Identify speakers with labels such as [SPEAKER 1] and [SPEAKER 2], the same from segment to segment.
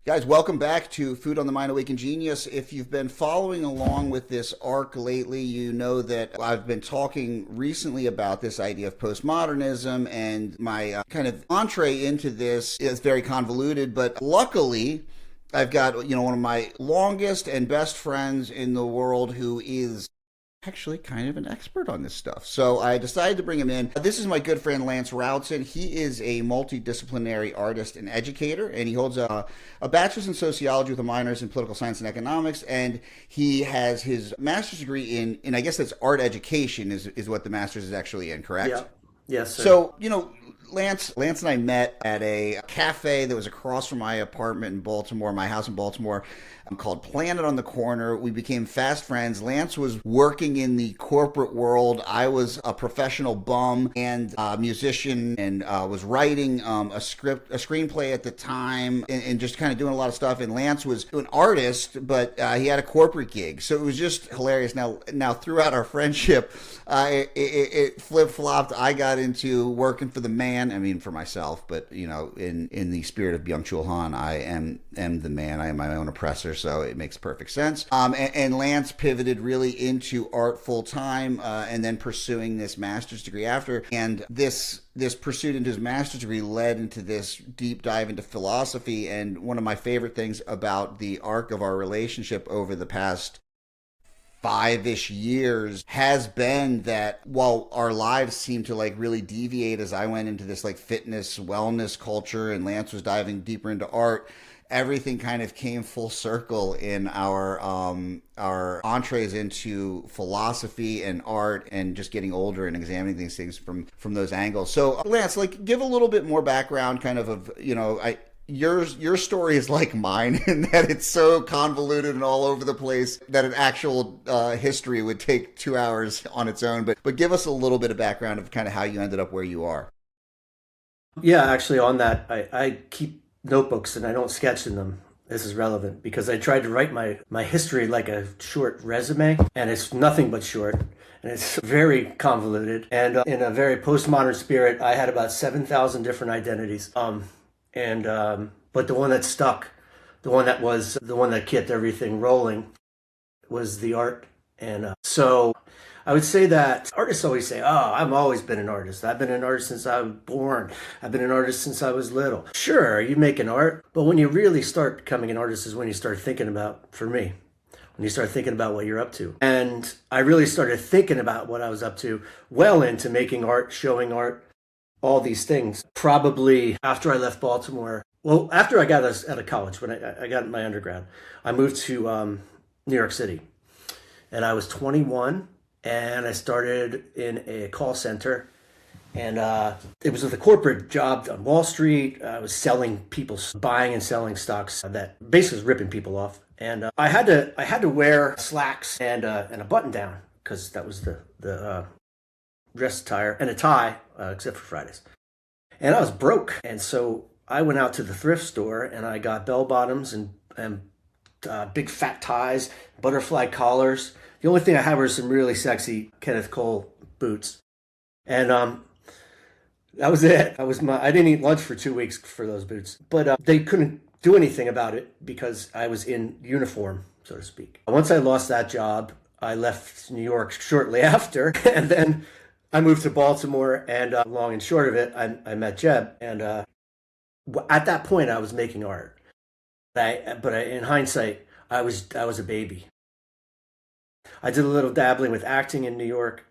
[SPEAKER 1] Guys, welcome back to Food on the Mind, Awaken Genius. If you've been following along with this arc lately, you know that I've been talking recently about this idea of postmodernism, and my kind of entree into this is very convoluted, but luckily I've got, one of my longest and best friends in the world who is actually kind of an expert on this stuff. So I decided to bring him in. This is my good friend Lance Routson. He is a multidisciplinary artist and educator, and he holds a bachelor's in sociology with a minor's in political science and economics, and he has his master's degree in I guess that's art education is what the master's is actually in, correct?
[SPEAKER 2] Yeah. Yes, sir.
[SPEAKER 1] So, Lance and I met at a cafe that was across from my apartment in Baltimore, my house in Baltimore, called Planet on the Corner. We became fast friends. Lance was working in the corporate world. I was a professional bum and a musician, and was writing a screenplay at the time, and just kind of doing a lot of stuff. And Lance was an artist, but he had a corporate gig. So it was just hilarious. Now throughout our friendship, it flip-flopped. I got into working for the man. I mean, for myself, but in the spirit of Byung-Chul Han, I am the man. I am my own oppressor, so it makes perfect sense. And Lance pivoted really into art full time, and then pursuing this master's degree after. And this pursuit into his master's degree led into this deep dive into philosophy. And one of my favorite things about the arc of our relationship over the past 5-ish years has been that while our lives seemed to really deviate as I went into this fitness wellness culture and Lance was diving deeper into art, everything kind of came full circle in our entrees into philosophy and art and just getting older and examining these things from those angles. So Lance, give a little bit more background kind of your story is like mine in that it's so convoluted and all over the place that an actual history would take 2 hours on its own. But give us a little bit of background of kind of how you ended up where you are.
[SPEAKER 2] Yeah, actually, on that, I keep notebooks and I don't sketch in them. This is relevant because I tried to write my history like a short resume, and it's nothing but short. And it's very convoluted. And in a very postmodern spirit, I had about 7,000 different identities. But the one that stuck, the one that kept everything rolling, was the art. And so I would say that artists always say, "Oh, I've always been an artist. I've been an artist since I was born. I've been an artist since I was little." Sure, you make an art, but when you really start becoming an artist is when you start thinking about, for me, when you start thinking about what you're up to. And I really started thinking about what I was up to well into making art, showing art, all these things. Probably after I left Baltimore, well, after I got out of college, when I got my undergrad, I moved to New York City. And I was 21, and I started in a call center. And it was with a corporate job on Wall Street. I was buying and selling stocks that basically was ripping people off. And I had to wear slacks and a button down because that was the dress attire, and a tie, except for Fridays. And I was broke. And so I went out to the thrift store and I got bell bottoms and big fat ties, butterfly collars. The only thing I had were some really sexy Kenneth Cole boots. And that was it. I didn't eat lunch for 2 weeks for those boots. But they couldn't do anything about it because I was in uniform, so to speak. Once I lost that job, I left New York shortly after. And then I moved to Baltimore, and long and short of it, I met Jeb. And at that point, I was making art. In hindsight, I was a baby. I did a little dabbling with acting in New York,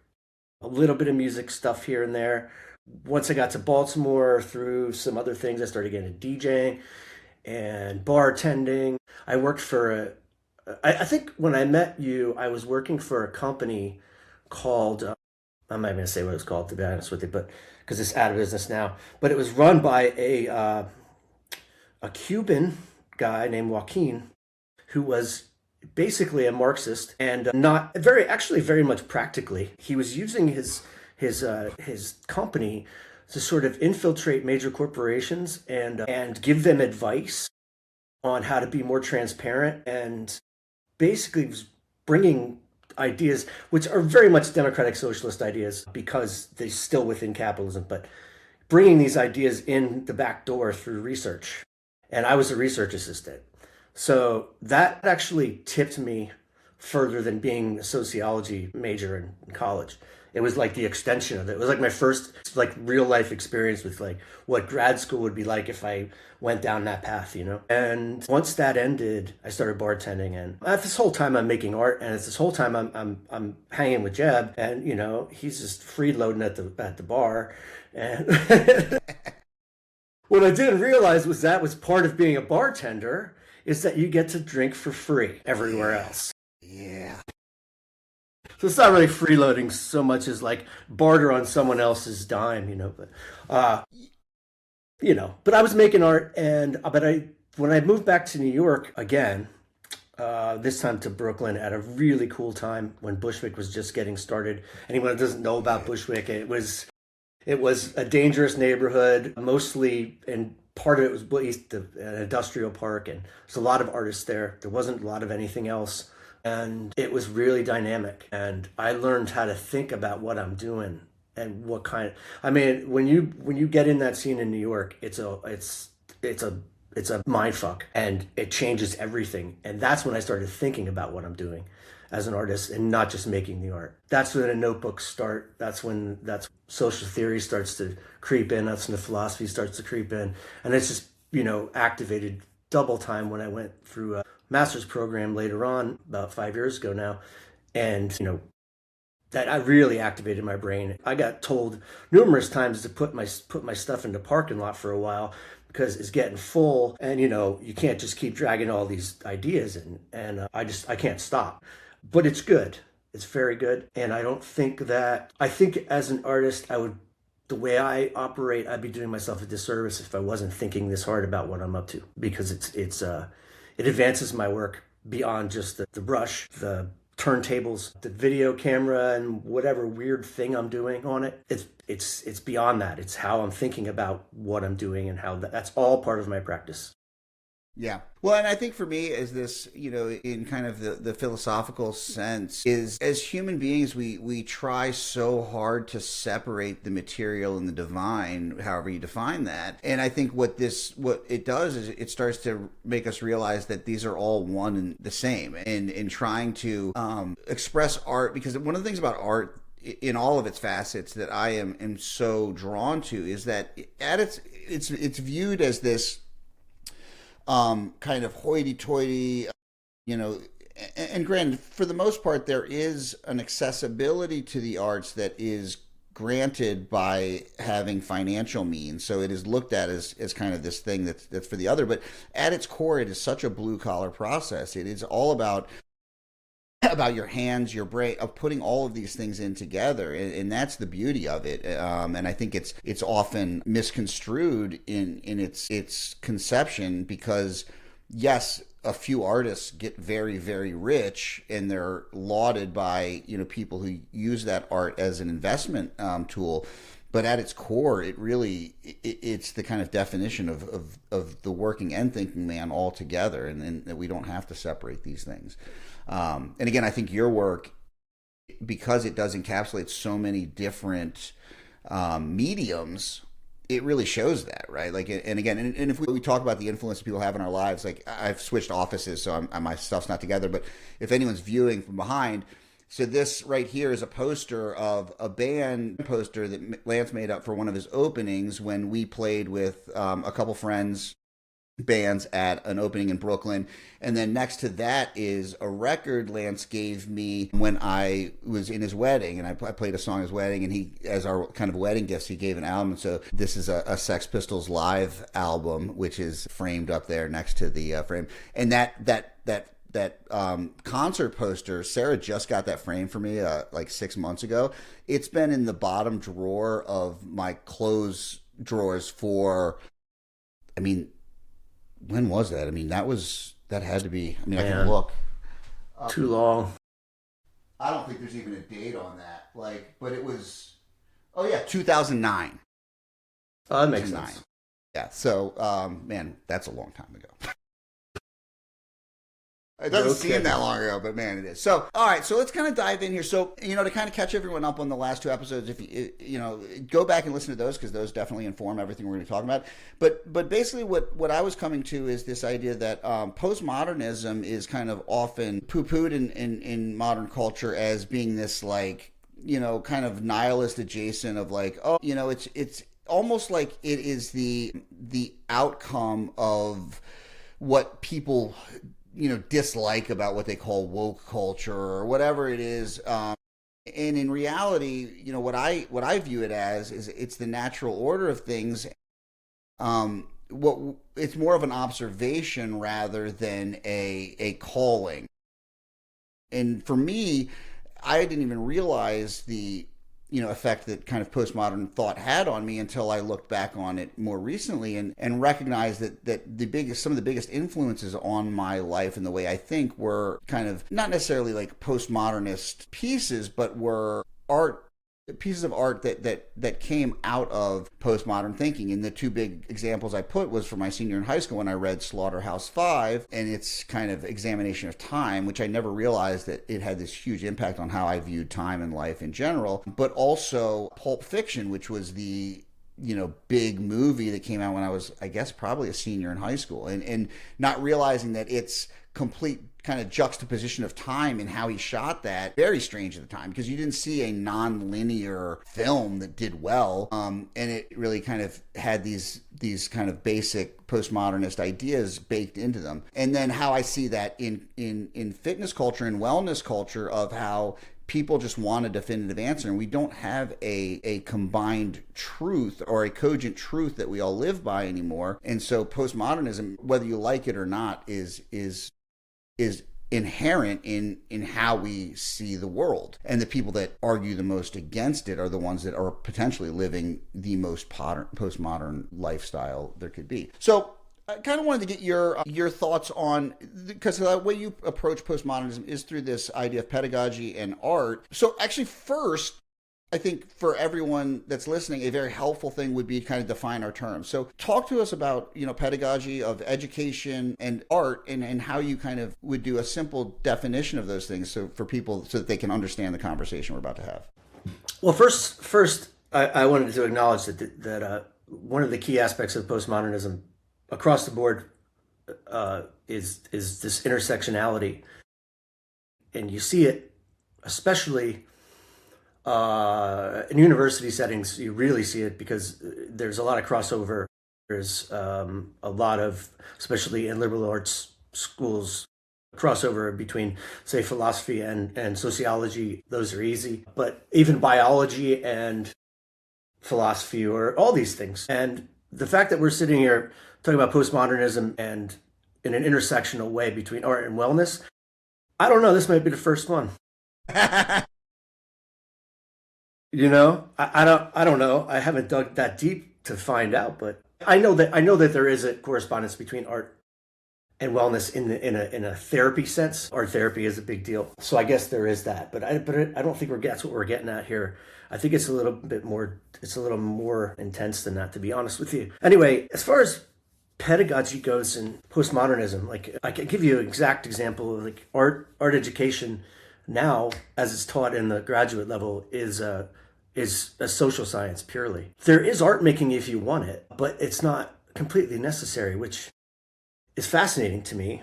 [SPEAKER 2] a little bit of music stuff here and there. Once I got to Baltimore, through some other things, I started getting into DJing and bartending. I worked for I think when I met you, I was working for a company called, I'm not going to say what it was called, to be honest with you, but because it's out of business now. But it was run by a Cuban guy named Joaquin, who was basically a Marxist and not very much practically. He was using his company to sort of infiltrate major corporations and give them advice on how to be more transparent, and basically was bringing ideas which are very much democratic socialist ideas because they're still within capitalism, but bringing these ideas in the back door through research. and I was a research assistant. So that actually tipped me further than being a sociology major in college. It was like the extension of it. It was like my first like real life experience with like what grad school would be like if I went down that path, you know. And once that ended, I started bartending, and at this whole time I'm making art, and at this whole time I'm hanging with Jeb, and you know he's just freeloading at the bar, and what I didn't realize was that was part of being a bartender is that you get to drink for free everywhere else.
[SPEAKER 1] Yeah.
[SPEAKER 2] So it's not really freeloading so much as like barter on someone else's dime, you know. But but I was making art, and when I moved back to New York again, this time to Brooklyn at a really cool time when Bushwick was just getting started. Anyone who doesn't know about Bushwick, it was a dangerous neighborhood, mostly, and part of it was an industrial park, and there's a lot of artists there. There wasn't a lot of anything else. And it was really dynamic, and I learned how to think about what I'm doing and what kind of, I mean, when you get in that scene in New York, it's a mind fuck, and it changes everything. And that's when I started thinking about what I'm doing as an artist and not just making the art. That's when the notebooks start. That's social theory starts to creep in. That's when the philosophy starts to creep in, and it's just activated double time when I went through a master's program later on, about 5 years ago now, and that I really activated my brain. I got told numerous times to put my stuff in the parking lot for a while because it's getting full, and you can't just keep dragging all these ideas in, and I can't stop. But it's good. It's very good, and I think as an artist, the way I operate, I'd be doing myself a disservice if I wasn't thinking this hard about what I'm up to, because it advances my work beyond just the brush, the turntables, the video camera, and whatever weird thing I'm doing on it. It's beyond that. It's how I'm thinking about what I'm doing, and how that's all part of my practice.
[SPEAKER 1] Yeah. Well, and I think for me, is this, in kind of the philosophical sense, is as human beings, we try so hard to separate the material and the divine, however you define that. And I think what it does is it starts to make us realize that these are all one and the same. And in trying to express art, because one of the things about art in all of its facets that I am so drawn to is that it's viewed as this kind of hoity-toity, and granted, for the most part, there is an accessibility to the arts that is granted by having financial means. So it is looked at as kind of this thing that's for the other. But at its core, it is such a blue-collar process. It is all about your hands, your brain, of putting all of these things in together, and that's the beauty of it. And I think it's often misconstrued in its conception, because yes, a few artists get very, very rich, and they're lauded by people who use that art as an investment tool. But at its core, it's the kind of definition of the working and thinking man all together, and that we don't have to separate these things. And again, I think your work, because it does encapsulate so many different mediums, it really shows that, right? Like, and again, and if we talk about the influence that people have in our lives, like I've switched offices, so my stuff's not together. But if anyone's viewing from behind, so this right here is a poster of a band poster that Lance made up for one of his openings when we played with a couple friends bands at an opening in Brooklyn. And then next to that is a record Lance gave me when I was in his wedding, and I played a song at his wedding, and he, as our kind of wedding gifts, he gave an album. So this is a Sex Pistols live album, which is framed up there next to the frame. And that concert poster, Sarah just got that frame for me like 6 months ago. It's been in the bottom drawer of my clothes drawers for, when was that? That had to be, I can look.
[SPEAKER 2] Too long.
[SPEAKER 1] I don't think there's even a date on that. But it was, 2009.
[SPEAKER 2] Oh, that makes sense.
[SPEAKER 1] Yeah, so, that's a long time ago. It doesn't
[SPEAKER 2] No
[SPEAKER 1] seem
[SPEAKER 2] kidding.
[SPEAKER 1] that long ago, but man, it is. So, all right, so let's kind of dive in here. So, to kind of catch everyone up on the last two episodes, if go back and listen to those because those definitely inform everything we're going to be talking about. But basically, what I was coming to is this idea that postmodernism is kind of often poo-pooed in modern culture as being this like kind of nihilist adjacent of like, oh, it's almost like it is the outcome of what people dislike about what they call woke culture or whatever it is. And in reality, what I view it as is it's the natural order of things. It's more of an observation rather than a calling. And for me, I didn't even realize the effect that kind of postmodern thought had on me until I looked back on it more recently and recognized that some of the biggest influences on my life and the way I think were kind of not necessarily like postmodernist pieces, but were pieces of art that came out of postmodern thinking. And the two big examples I put was for my senior in high school when I read Slaughterhouse-Five and its kind of examination of time, which I never realized that it had this huge impact on how I viewed time and life in general, but also Pulp Fiction, which was the big movie that came out when I was, I guess, probably a senior in high school, and not realizing that its complete kind of juxtaposition of time and how he shot that, very strange at the time, because you didn't see a non-linear film that did well, and it really kind of had these kind of basic postmodernist ideas baked into them. And then how I see that in fitness culture and wellness culture of how people just want a definitive answer, and we don't have a combined truth or a cogent truth that we all live by anymore. And so postmodernism, whether you like it or not, is inherent in how we see the world. And the people that argue the most against it are the ones that are potentially living the most postmodern lifestyle there could be. So I kind of wanted to get your thoughts on, because the way you approach postmodernism is through this idea of pedagogy and art. So actually first, I think for everyone that's listening, a very helpful thing would be to kind of define our terms. So talk to us about, pedagogy of education and art, and how you kind of would do a simple definition of those things for people so that they can understand the conversation we're about to have.
[SPEAKER 2] Well, first, I wanted to acknowledge that one of the key aspects of postmodernism across the board is this intersectionality, and you see it especially in university settings. You really see it because there's a lot of crossover. There's a lot of, especially in liberal arts schools, crossover between, say, philosophy and sociology. Those are easy, but even biology and philosophy, or all these things. And the fact that we're sitting here talking about postmodernism and in an intersectional way between art and wellness, I don't know. This might be the first one. I don't know. I haven't dug that deep to find out, but I know that there is a correspondence between art and wellness in a therapy sense. Art therapy is a big deal, so I guess there is that. But I don't think that's what we're getting at here. I think it's a little bit more. It's a little more intense than that, to be honest with you. Anyway, as far as pedagogy goes in postmodernism, like I can give you an exact example of like art education now, as it's taught in the graduate level, is a social science purely. There is art making if you want it, but it's not completely necessary, which is fascinating to me.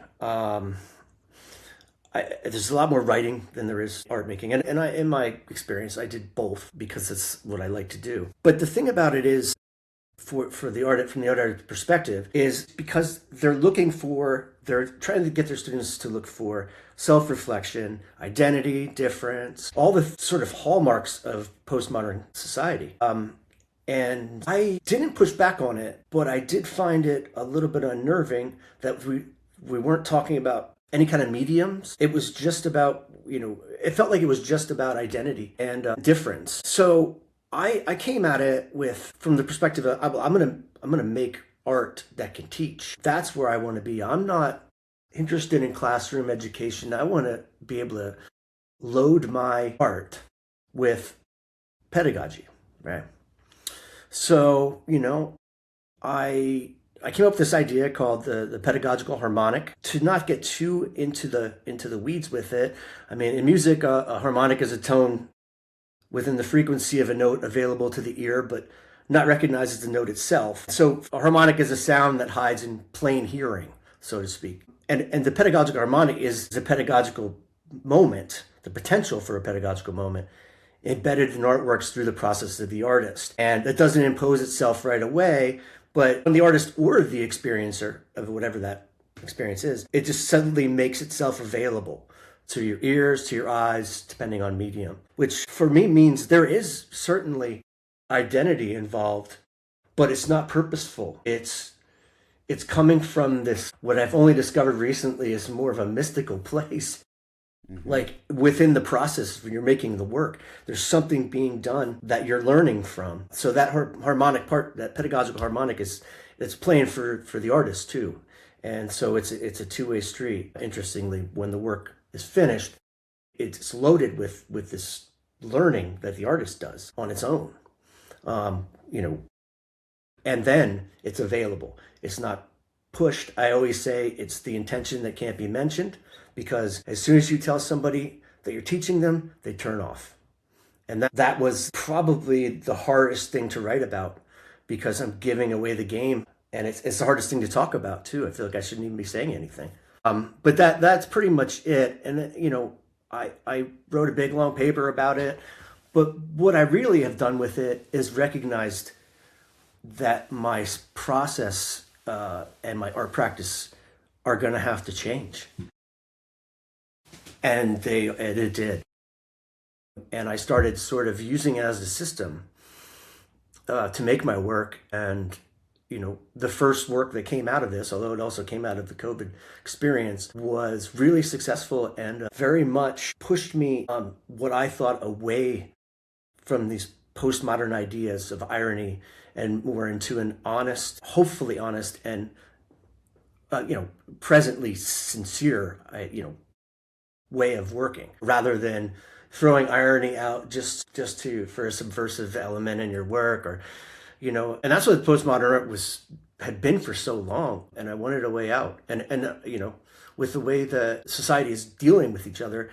[SPEAKER 2] There's a lot more writing than there is art making, and in my experience, I did both because it's what I like to do. But the thing about it is, for the art, from the art perspective, is because they're trying to get their students to look for self-reflection, identity, difference, all the sort of hallmarks of postmodern society. And I didn't push back on it, but I did find it a little bit unnerving that we weren't talking about any kind of mediums. It was just about, it felt like it was just about identity and difference. So I came at it from the perspective of, I'm gonna make art that can teach. That's where I want to be. I'm not interested in classroom education. I want to be able to load my art with pedagogy, right? So, I I came up with this idea called the pedagogical harmonic. To not get too into the weeds with it, I mean, in music, a harmonic is a tone within the frequency of a note available to the ear, but not recognized as the note itself. So a harmonic is a sound that hides in plain hearing, so to speak. And the pedagogical harmonic is the pedagogical moment, the potential for a pedagogical moment, embedded in artworks through the process of the artist. And it doesn't impose itself right away, but when the artist or the experiencer of whatever that experience is, it just suddenly makes itself available to your ears, to your eyes, depending on medium, which for me means there is certainly identity involved, but it's not purposeful. It's coming from this, what I've only discovered recently is more of a mystical place. Like within the process when you're making the work, there's something being done that you're learning from. So that harmonic part, that pedagogical harmonic, it's playing for the artist too. And so it's a two-way street. Interestingly, when the work is finished, it's loaded with this learning that the artist does on its own. And then it's available. It's not pushed. I always say it's the intention that can't be mentioned, because as soon as you tell somebody that you're teaching them, they turn off. And that was probably the hardest thing to write about, because I'm giving away the game, and it's the hardest thing to talk about too. I feel like I shouldn't even be saying anything. But that's pretty much it. And I wrote a big long paper about it. But what I really have done with it is recognized that my process and my art practice are going to have to change. And it did. And I started sort of using it as a system to make my work. And, the first work that came out of this, although it also came out of the COVID experience, was really successful and very much pushed me what I thought away from these postmodern ideas of irony and more into an honest, hopefully honest, and presently sincere, way of working, rather than throwing irony out just for a subversive element in your work, or and that's what postmodern art had been for so long. And I wanted a way out, and with the way the society is dealing with each other,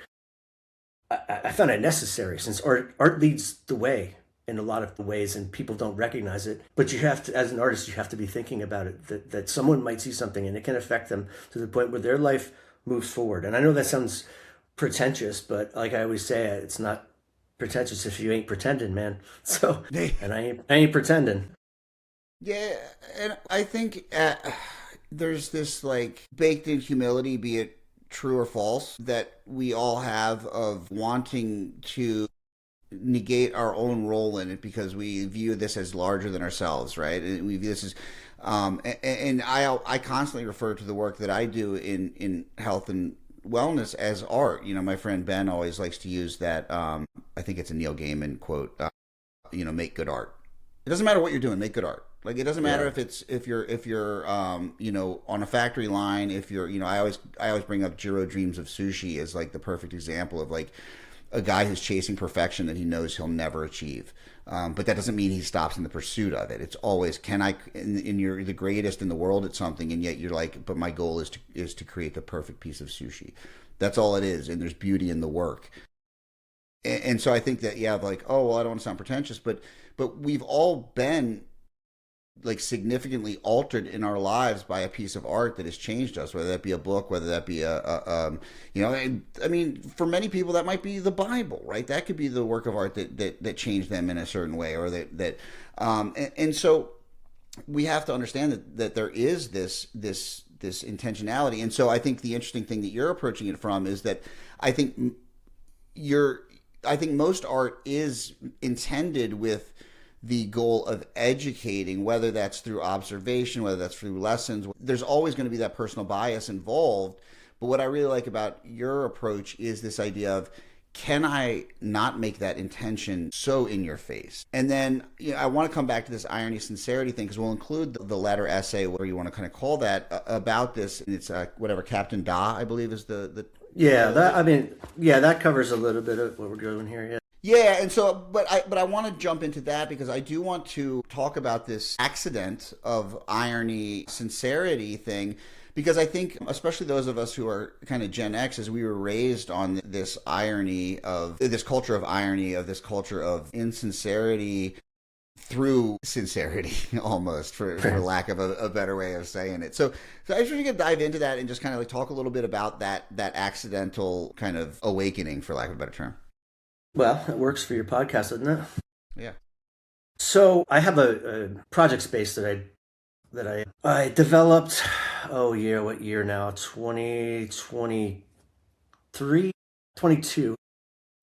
[SPEAKER 2] I found it necessary, since art leads the way in a lot of ways, and people don't recognize it. But you have to, as an artist, you have to be thinking about it, that someone might see something and it can affect them to the point where their life moves forward. And I know that sounds pretentious, but like I always say, it's not pretentious if you ain't pretending, man. So, and I ain't pretending.
[SPEAKER 1] Yeah, and I think there's this like baked in humility, be it true or false, that we all have of wanting to negate our own role in it because we view this as larger than ourselves, right? And we view this as and I constantly refer to the work that I do in health and wellness as art. My friend Ben always likes to use that. I think it's a Neil Gaiman quote. Make good art. It doesn't matter what you're doing. Make good art. Like, it doesn't matter if you're on a factory line. If you're I always bring up Jiro Dreams of Sushi as like the perfect example of like a guy who's chasing perfection that he knows he'll never achieve. But that doesn't mean he stops in the pursuit of it. It's always, and you're the greatest in the world at something, and yet you're like, but my goal is to create the perfect piece of sushi. That's all it is, and there's beauty in the work. And so I think that, like, oh, well, I don't want to sound pretentious, but we've all been like significantly altered in our lives by a piece of art that has changed us, whether that be a book, whether that be I mean, for many people that might be the Bible, right? That could be the work of art that changed them in a certain way, or and so we have to understand that there is this intentionality. And so I think the interesting thing that you're approaching it from is that I think most art is intended with the goal of educating, whether that's through observation, whether that's through lessons. There's always going to be that personal bias involved. But what I really like about your approach is this idea of, can I not make that intention so in your face? And then I want to come back to this irony sincerity thing, because we'll include the latter essay, whatever you want to kind of call that, about this. And it's whatever, Captain Da, I believe, is the
[SPEAKER 2] that covers a little bit of what we're doing here. Yeah.
[SPEAKER 1] Yeah, and so, but I want to jump into that because I do want to talk about this accident of irony, sincerity thing, because I think, especially those of us who are kind of Gen X, as we were raised on this irony of this culture of irony, of this culture of insincerity through sincerity, almost, for lack of a better way of saying it. So I just want to dive into that and just kind of like talk a little bit about that accidental kind of awakening, for lack of a better term.
[SPEAKER 2] Well, it works for your podcast, doesn't it?
[SPEAKER 1] Yeah.
[SPEAKER 2] So I have a project space that I developed. Oh yeah, what year now? 2023, 22.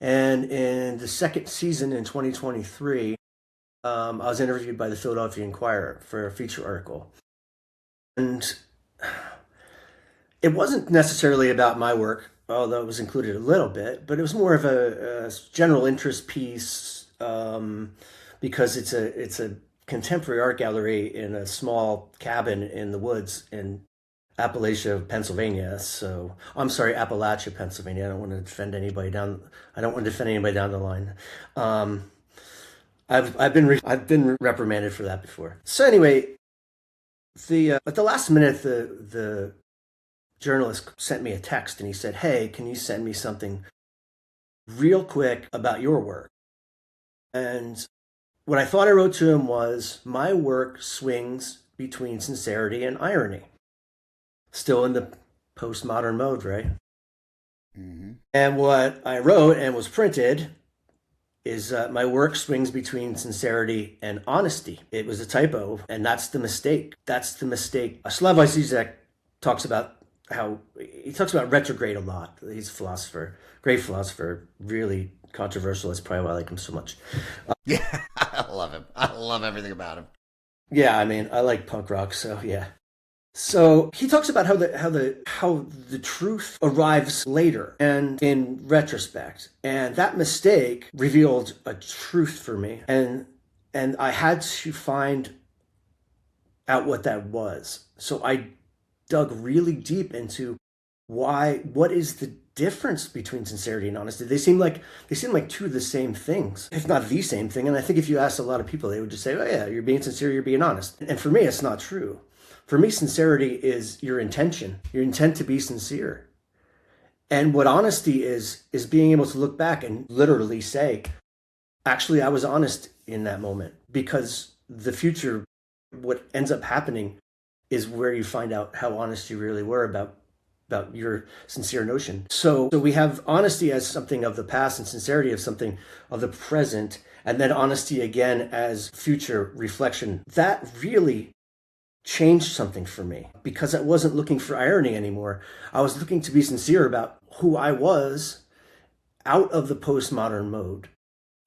[SPEAKER 2] And in the second season in 2023, I was interviewed by the Philadelphia Inquirer for a feature article. And it wasn't necessarily about my work, although it was included a little bit, but it was more of a general interest piece, because it's a contemporary art gallery in a small cabin in the woods in Appalachia, Pennsylvania. So I'm sorry, Appalachia, Pennsylvania. I don't want to defend anybody down the line. I've been reprimanded for that before. So anyway, at the last minute, the journalist sent me a text and he said, "Hey, can you send me something real quick about your work?" And what I thought I wrote to him was, "My work swings between sincerity and irony." Still in the postmodern mode, right? Mm-hmm. And what I wrote and was printed is my work swings between sincerity and honesty. It was a typo, and that's the mistake. Slavoj Zizek talks about retrograde a lot. He's a philosopher, great philosopher, really controversial. That's probably why I like him so much.
[SPEAKER 1] Yeah, I love him. I love everything about him.
[SPEAKER 2] Yeah, I mean, I like punk rock, so yeah. So he talks about how the truth arrives later and in retrospect, and that mistake revealed a truth for me, and I had to find out what that was. So I dug really deep into what is the difference between sincerity and honesty. They seem like two of the same things, if not the same thing. And I think if you asked a lot of people, they would just say, "Oh yeah, you're being sincere, you're being honest." And for me, it's not true. For me, sincerity is your intention, your intent to be sincere. And what honesty is being able to look back and literally say, actually, I was honest in that moment, because the future, what ends up happening is where you find out how honest you really were about your sincere notion. So we have honesty as something of the past and sincerity as something of the present, and then honesty again as future reflection. That really changed something for me, because I wasn't looking for irony anymore. I was looking to be sincere about who I was out of the postmodern mode.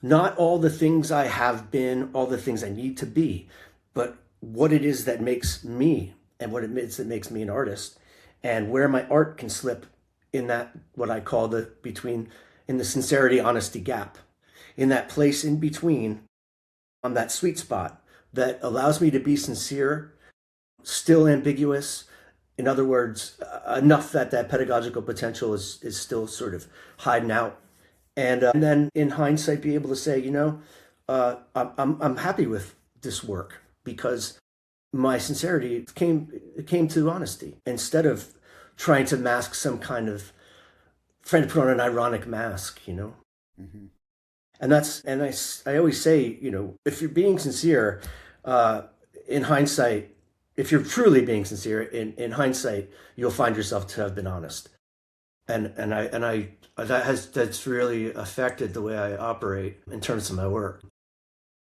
[SPEAKER 2] Not all the things I have been, all the things I need to be, but what it is that makes me, and what it is that makes me an artist, and where my art can slip in that, what I call in the sincerity honesty gap, in that place in between, on that sweet spot that allows me to be sincere, still ambiguous. In other words, enough that pedagogical potential is still sort of hiding out, and then in hindsight be able to say, I'm happy with this work because my sincerity came to honesty, instead of trying to mask some kind of, trying to put on an ironic mask, Mm-hmm. And I always say, if you're being sincere, in hindsight, if you're truly being sincere, in hindsight, you'll find yourself to have been honest. And that's really affected the way I operate in terms of my work.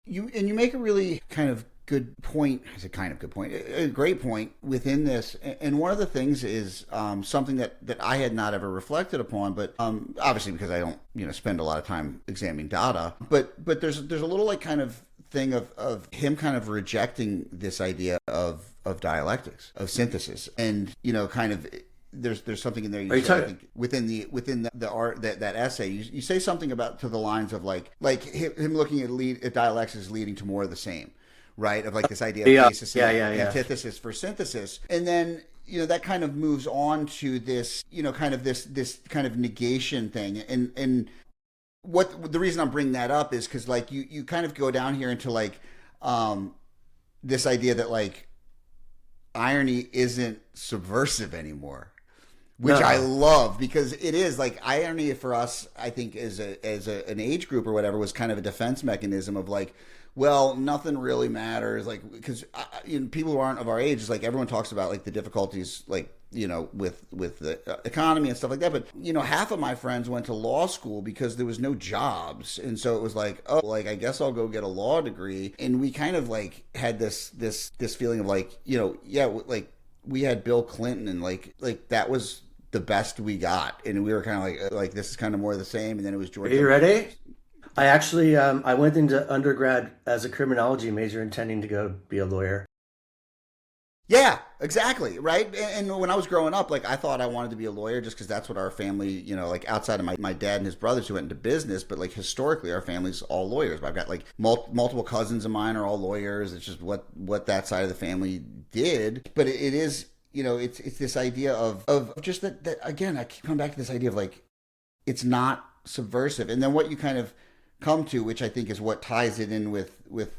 [SPEAKER 1] You make a really kind of good point. It's a kind of good point, a great point within this. And one of the things is something that I had not ever reflected upon, but obviously because I don't spend a lot of time examining data. But there's a little like kind of thing of him kind of rejecting this idea of dialectics, of synthesis, and kind of there's something in there. I think within the art that essay, you say something about to the lines of like him looking at dialectics as leading to more of the same, right? Of like this idea of basis and antithesis for synthesis, and then that kind of moves on to this kind of this kind of negation thing, and what the reason I'm bringing that up is because like you kind of go down here into like this idea that like irony isn't subversive anymore, which I love, because it is like irony for us, I think, as an age group or whatever, was kind of a defense mechanism of like, well, nothing really matters, like, because people who aren't of our age, is like everyone talks about like the difficulties, like, with the economy and stuff like that. But half of my friends went to law school because there was no jobs, and so it was like, oh, like I guess I'll go get a law degree. And we kind of like had this feeling of like, yeah, like we had Bill Clinton, and like that was the best we got, and we were kind of like this is kind of more of the same. And then it was George.
[SPEAKER 2] Are you ready? I actually I went into undergrad as a criminology major, intending to go be a lawyer.
[SPEAKER 1] Yeah, exactly, right. And when I was growing up, like I thought I wanted to be a lawyer just because that's what our family, like outside of my dad and his brothers who went into business, but like historically our family's all lawyers. I've got like multiple cousins of mine are all lawyers. It's just what that side of the family did. But it is, it's this idea of just that again, I keep coming back to this idea of like it's not subversive. And then what you kind of come to, which I think is what ties it in with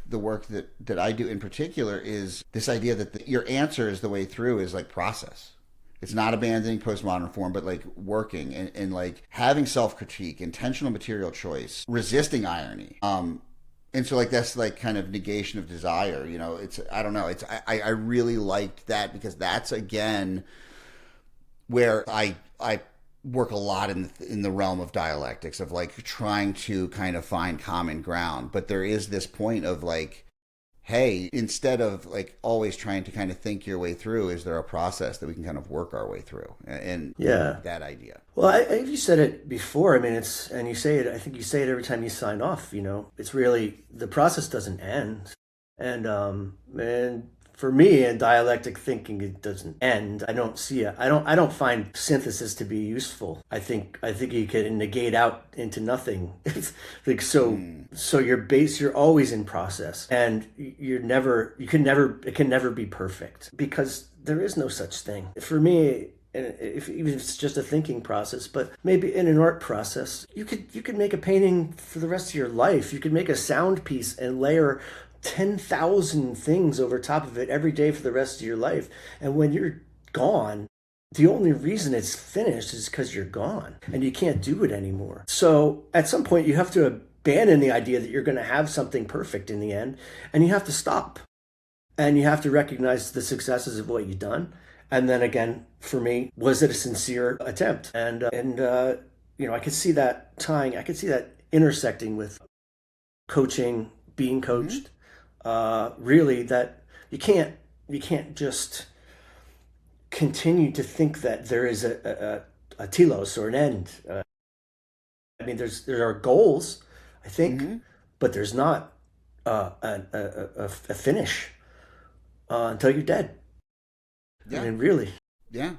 [SPEAKER 1] the work that I do in particular, is this idea that your answer is the way through is like process. It's not abandoning postmodern form, but like working and like having self-critique, intentional material choice, resisting irony. And so like that's like kind of negation of desire, it's, I don't know, it's, I really liked that, because that's again where I work a lot in the realm of dialectics, of like trying to kind of find common ground. But there is this point of like, hey, instead of like always trying to kind of think your way through, is there a process that we can kind of work our way through? And that idea.
[SPEAKER 2] Well, you said it before. I mean, and you say it, I think you say it every time you sign off, it's really, the process doesn't end. And for me, in dialectic thinking, it doesn't end. I don't see it. I don't find synthesis to be useful. I think you can negate out into nothing. Like so you're always in process, and it can never be perfect, because there is no such thing. For me, even if it's just a thinking process, but maybe in an art process, you could make a painting for the rest of your life. You could make a sound piece and layer 10,000 things over top of it every day for the rest of your life. And when you're gone, the only reason it's finished is because you're gone and you can't do it anymore. So at some point you have to abandon the idea that you're going to have something perfect in the end, and you have to stop, and you have to recognize the successes of what you've done. And then again, for me, was it a sincere attempt? And I could see that intersecting with coaching, being coached. Really, that you can't just continue to think that there is a telos or an end. I mean, there are goals, I think, but there's not a finish until you're dead.
[SPEAKER 1] Yeah.
[SPEAKER 2] I mean, really.
[SPEAKER 1] Yeah.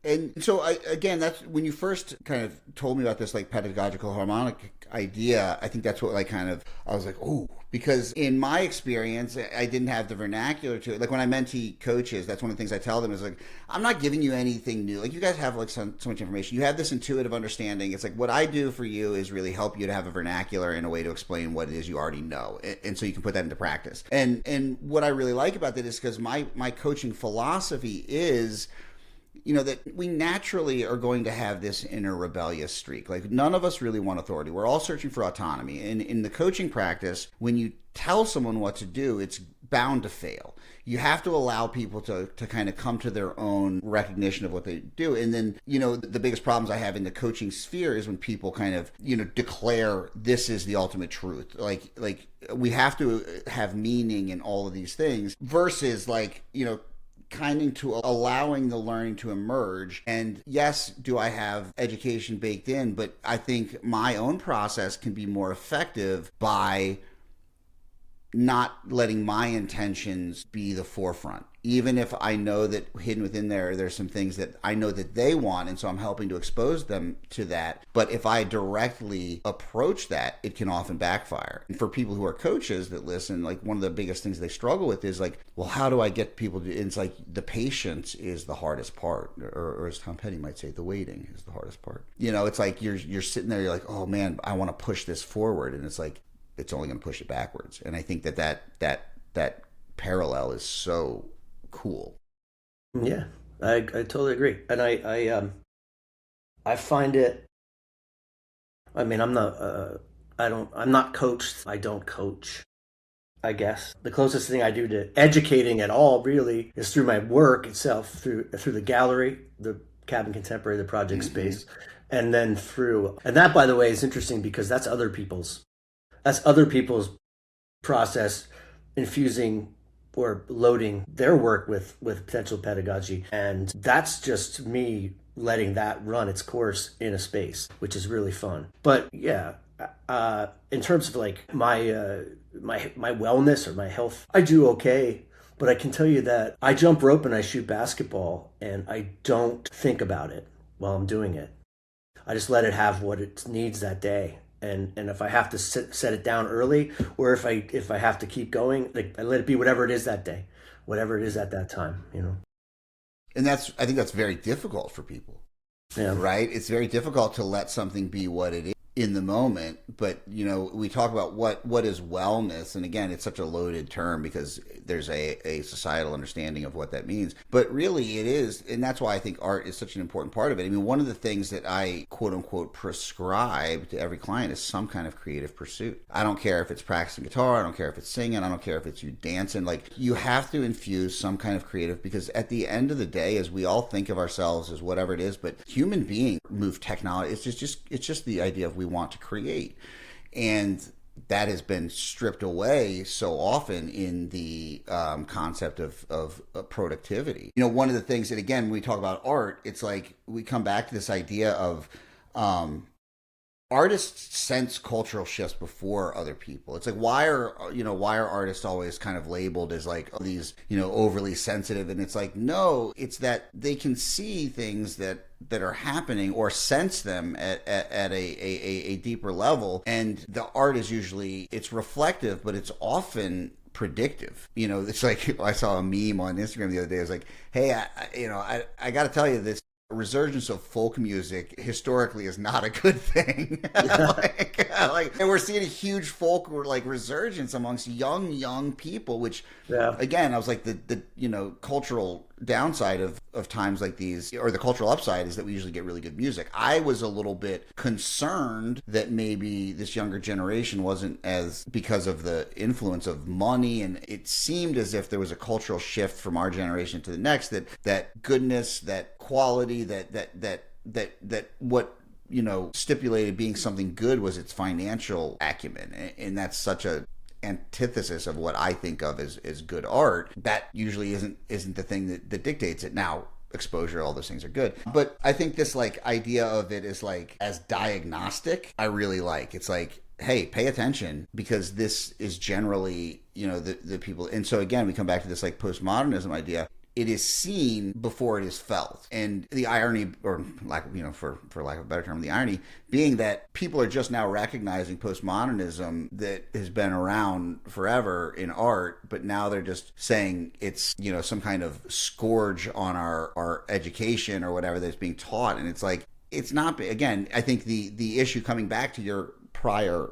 [SPEAKER 1] And so that's when you first kind of told me about this like pedagogical harmonic idea. I think that's what like kind of I was like, oh, because in my experience, I didn't have the vernacular to it. Like when I mentee coaches, that's one of the things I tell them is like, I'm not giving you anything new. Like you guys have like so much information. You have this intuitive understanding. It's like what I do for you is really help you to have a vernacular and a way to explain what it is you already know, and so you can put that into practice. And what I really like about that is because my coaching philosophy is, that we naturally are going to have this inner rebellious streak. Like none of us really want authority. We're all searching for autonomy. And in the coaching practice, when you tell someone what to do, it's bound to fail. You have to allow people to kind of come to their own recognition of what they do. And then, the biggest problems I have in the coaching sphere is when people kind of, declare this is the ultimate truth. Like we have to have meaning in all of these things versus kind of to allowing the learning to emerge. And yes, do I have education baked in, but I think my own process can be more effective by not letting my intentions be the forefront. even if I know that hidden within there's some things that I know that they want, and so I'm helping to expose them to that. But if I directly approach that, it can often backfire. And for people who are coaches that listen, like one of the biggest things they struggle with is like, well, how do I get people to, it's like the patience is the hardest part, or as Tom Petty might say, the waiting is the hardest part. It's like you're sitting there, you're like, oh man, I want to push this forward, and it's like it's only going to push it backwards. And I think that parallel is so cool.
[SPEAKER 2] Yeah, I totally agree. And I find it, I mean, I'm not coached. I don't coach, I guess. The closest thing I do to educating at all really is through my work itself, through the gallery, the Cabin Contemporary, the project space, and then and that, by the way, is interesting because that's other people's process, infusing or loading their work with potential pedagogy. And that's just me letting that run its course in a space, which is really fun. But yeah, in terms of like my wellness or my health, I do okay. But I can tell you that I jump rope and I shoot basketball, and I don't think about it while I'm doing it. I just let it have what it needs that day. And if I have to set it down early, or if I have to keep going, like, I let it be whatever it is that day, whatever it is at that time,
[SPEAKER 1] And I think that's very difficult for people. Yeah. Right? It's very difficult to let something be what it is in the moment. But, we talk about what is wellness. And again, it's such a loaded term because there's a societal understanding of what that means. But really it is. And that's why I think art is such an important part of it. I mean, one of the things that I quote unquote prescribe to every client is some kind of creative pursuit. I don't care if it's practicing guitar. I don't care if it's singing. I don't care if it's you dancing. Like, you have to infuse some kind of creative, because at the end of the day, as we all think of ourselves as whatever it is, but human beings move technology. It's just the idea of we want to create. And that has been stripped away so often in the concept of productivity. One of the things that, again, when we talk about art, it's like we come back to this idea of artists sense cultural shifts before other people. It's like, why are artists always kind of labeled as like these, overly sensitive? And it's like, no, it's that they can see things that are happening or sense them at a deeper level. And the art is usually, it's reflective, but it's often predictive. It's like, I saw a meme on Instagram the other day. It was like, hey, I got to tell you, this resurgence of folk music historically is not a good thing. And we're seeing a huge folk resurgence amongst young people, which again, I was like, the cultural downside of times like these, or the cultural upside, is that we usually get really good music. I was a little bit concerned that maybe this younger generation wasn't, as because of the influence of money, and it seemed as if there was a cultural shift from our generation to the next, that goodness, that quality, that what stipulated being something good was its financial acumen. And that's such a antithesis of what I think of as good art. That usually isn't the thing that dictates it. Now, exposure, all those things are good, but I think this idea of it is as diagnostic, I really like. It's like, hey, pay attention, because this is generally the people. And so again, we come back to this postmodernism idea. It is seen before it is felt. And the irony, or for lack of a better term, the irony being that people are just now recognizing postmodernism that has been around forever in art, but now they're just saying it's, some kind of scourge on our education or whatever that's being taught. And it's like, it's not, again, I think the issue, coming back to your prior,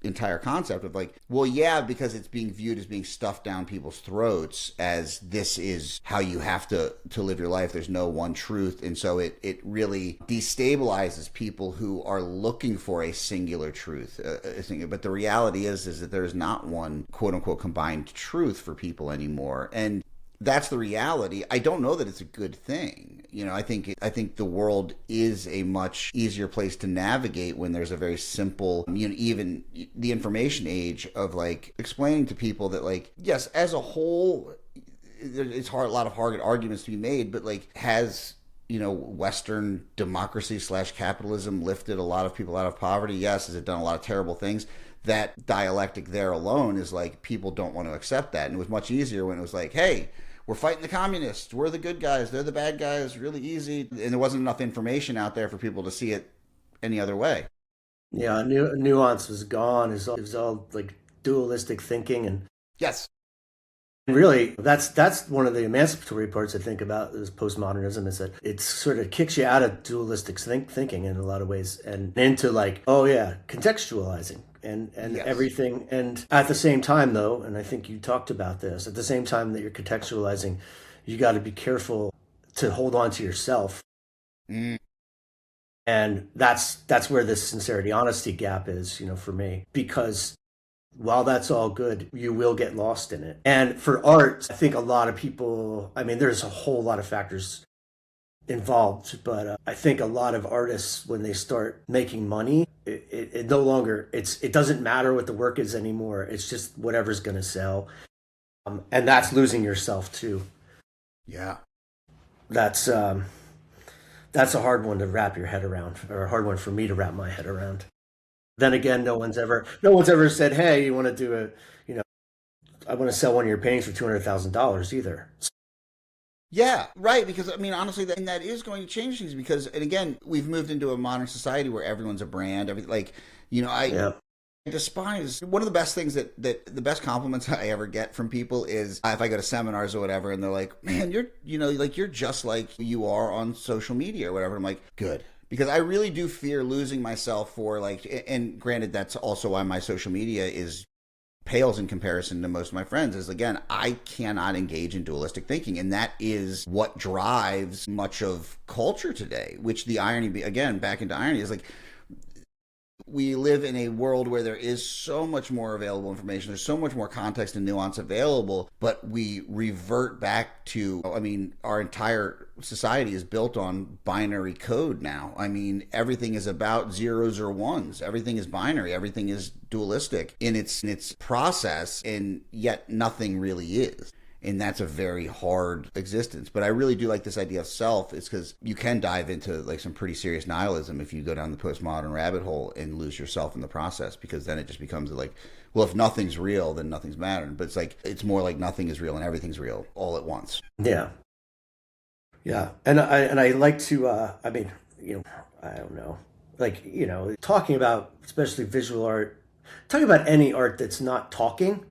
[SPEAKER 1] entire concept of well, yeah, because it's being viewed as being stuffed down people's throats, as this is how you have to live your life. There's no one truth. And so it really destabilizes people who are looking for a singular truth. But the reality is that there's not one quote unquote combined truth for people anymore. And that's the reality. I don't know that it's a good thing. I think the world is a much easier place to navigate when there's a very simple, even the information age of explaining to people that yes, as a whole, it's hard, a lot of hard arguments to be made, but has Western democracy / capitalism lifted a lot of people out of poverty? Yes. Has it done a lot of terrible things? That dialectic there alone is people don't want to accept that. And it was much easier when it was hey, we're fighting the communists. We're the good guys. They're the bad guys. Really easy. And there wasn't enough information out there for people to see it any other way.
[SPEAKER 2] Yeah, nuance was gone. It was all like dualistic thinking, and
[SPEAKER 1] Yes.
[SPEAKER 2] really that's one of the emancipatory parts I think about is postmodernism, is that it sort of kicks you out of dualistic thinking in a lot of ways and into like, oh yeah, contextualizing and
[SPEAKER 1] Yes.
[SPEAKER 2] everything. And at the same time though, and I think you talked about this, at the same time that you're contextualizing, you got to be careful to hold on to yourself.
[SPEAKER 1] Mm.
[SPEAKER 2] And that's where this sincerity-honesty gap is, for me, because while that's all good, you will get lost in it. And for art, I think a lot of people, I mean, there's a whole lot of factors involved, but I think a lot of artists, when they start making money, it no longer, it doesn't matter what the work is anymore. It's just whatever's going to sell. And that's losing yourself too.
[SPEAKER 1] Yeah.
[SPEAKER 2] That's a hard one to wrap your head around, or a hard one for me to wrap my head around. Then again, no one's ever said, "Hey, you want to do I want to sell one of your paintings for $200,000" either.
[SPEAKER 1] Yeah, right. Because I mean, honestly, that is going to change things. Because, and again, we've moved into a modern society where everyone's a brand. I despise one of the best things that the best compliments I ever get from people is if I go to seminars or whatever, and they're like, "Man, you're just like you are on social media or whatever." I'm like, good. Because I really do fear losing myself for and granted, that's also why my social media pales in comparison to most of my friends, is again, I cannot engage in dualistic thinking. And that is what drives much of culture today, which the irony, again, back into irony, is like, we live in a world where there is so much more available information. There's so much more context and nuance available, but we revert back to, I mean, our entire society is built on binary code now. I mean, everything is about zeros or ones. Everything is binary. Everything is dualistic in its process, and yet nothing really is. And that's a very hard existence. But I really do like this idea of self, is because you can dive into like some pretty serious nihilism if you go down the postmodern rabbit hole and lose yourself in the process, because then it just becomes like, well, if nothing's real, then nothing's mattering. But it's more like nothing is real and everything's real all at once.
[SPEAKER 2] Yeah. Yeah. And I like to, I don't know, talking about, especially visual art, talking about any art that's not talking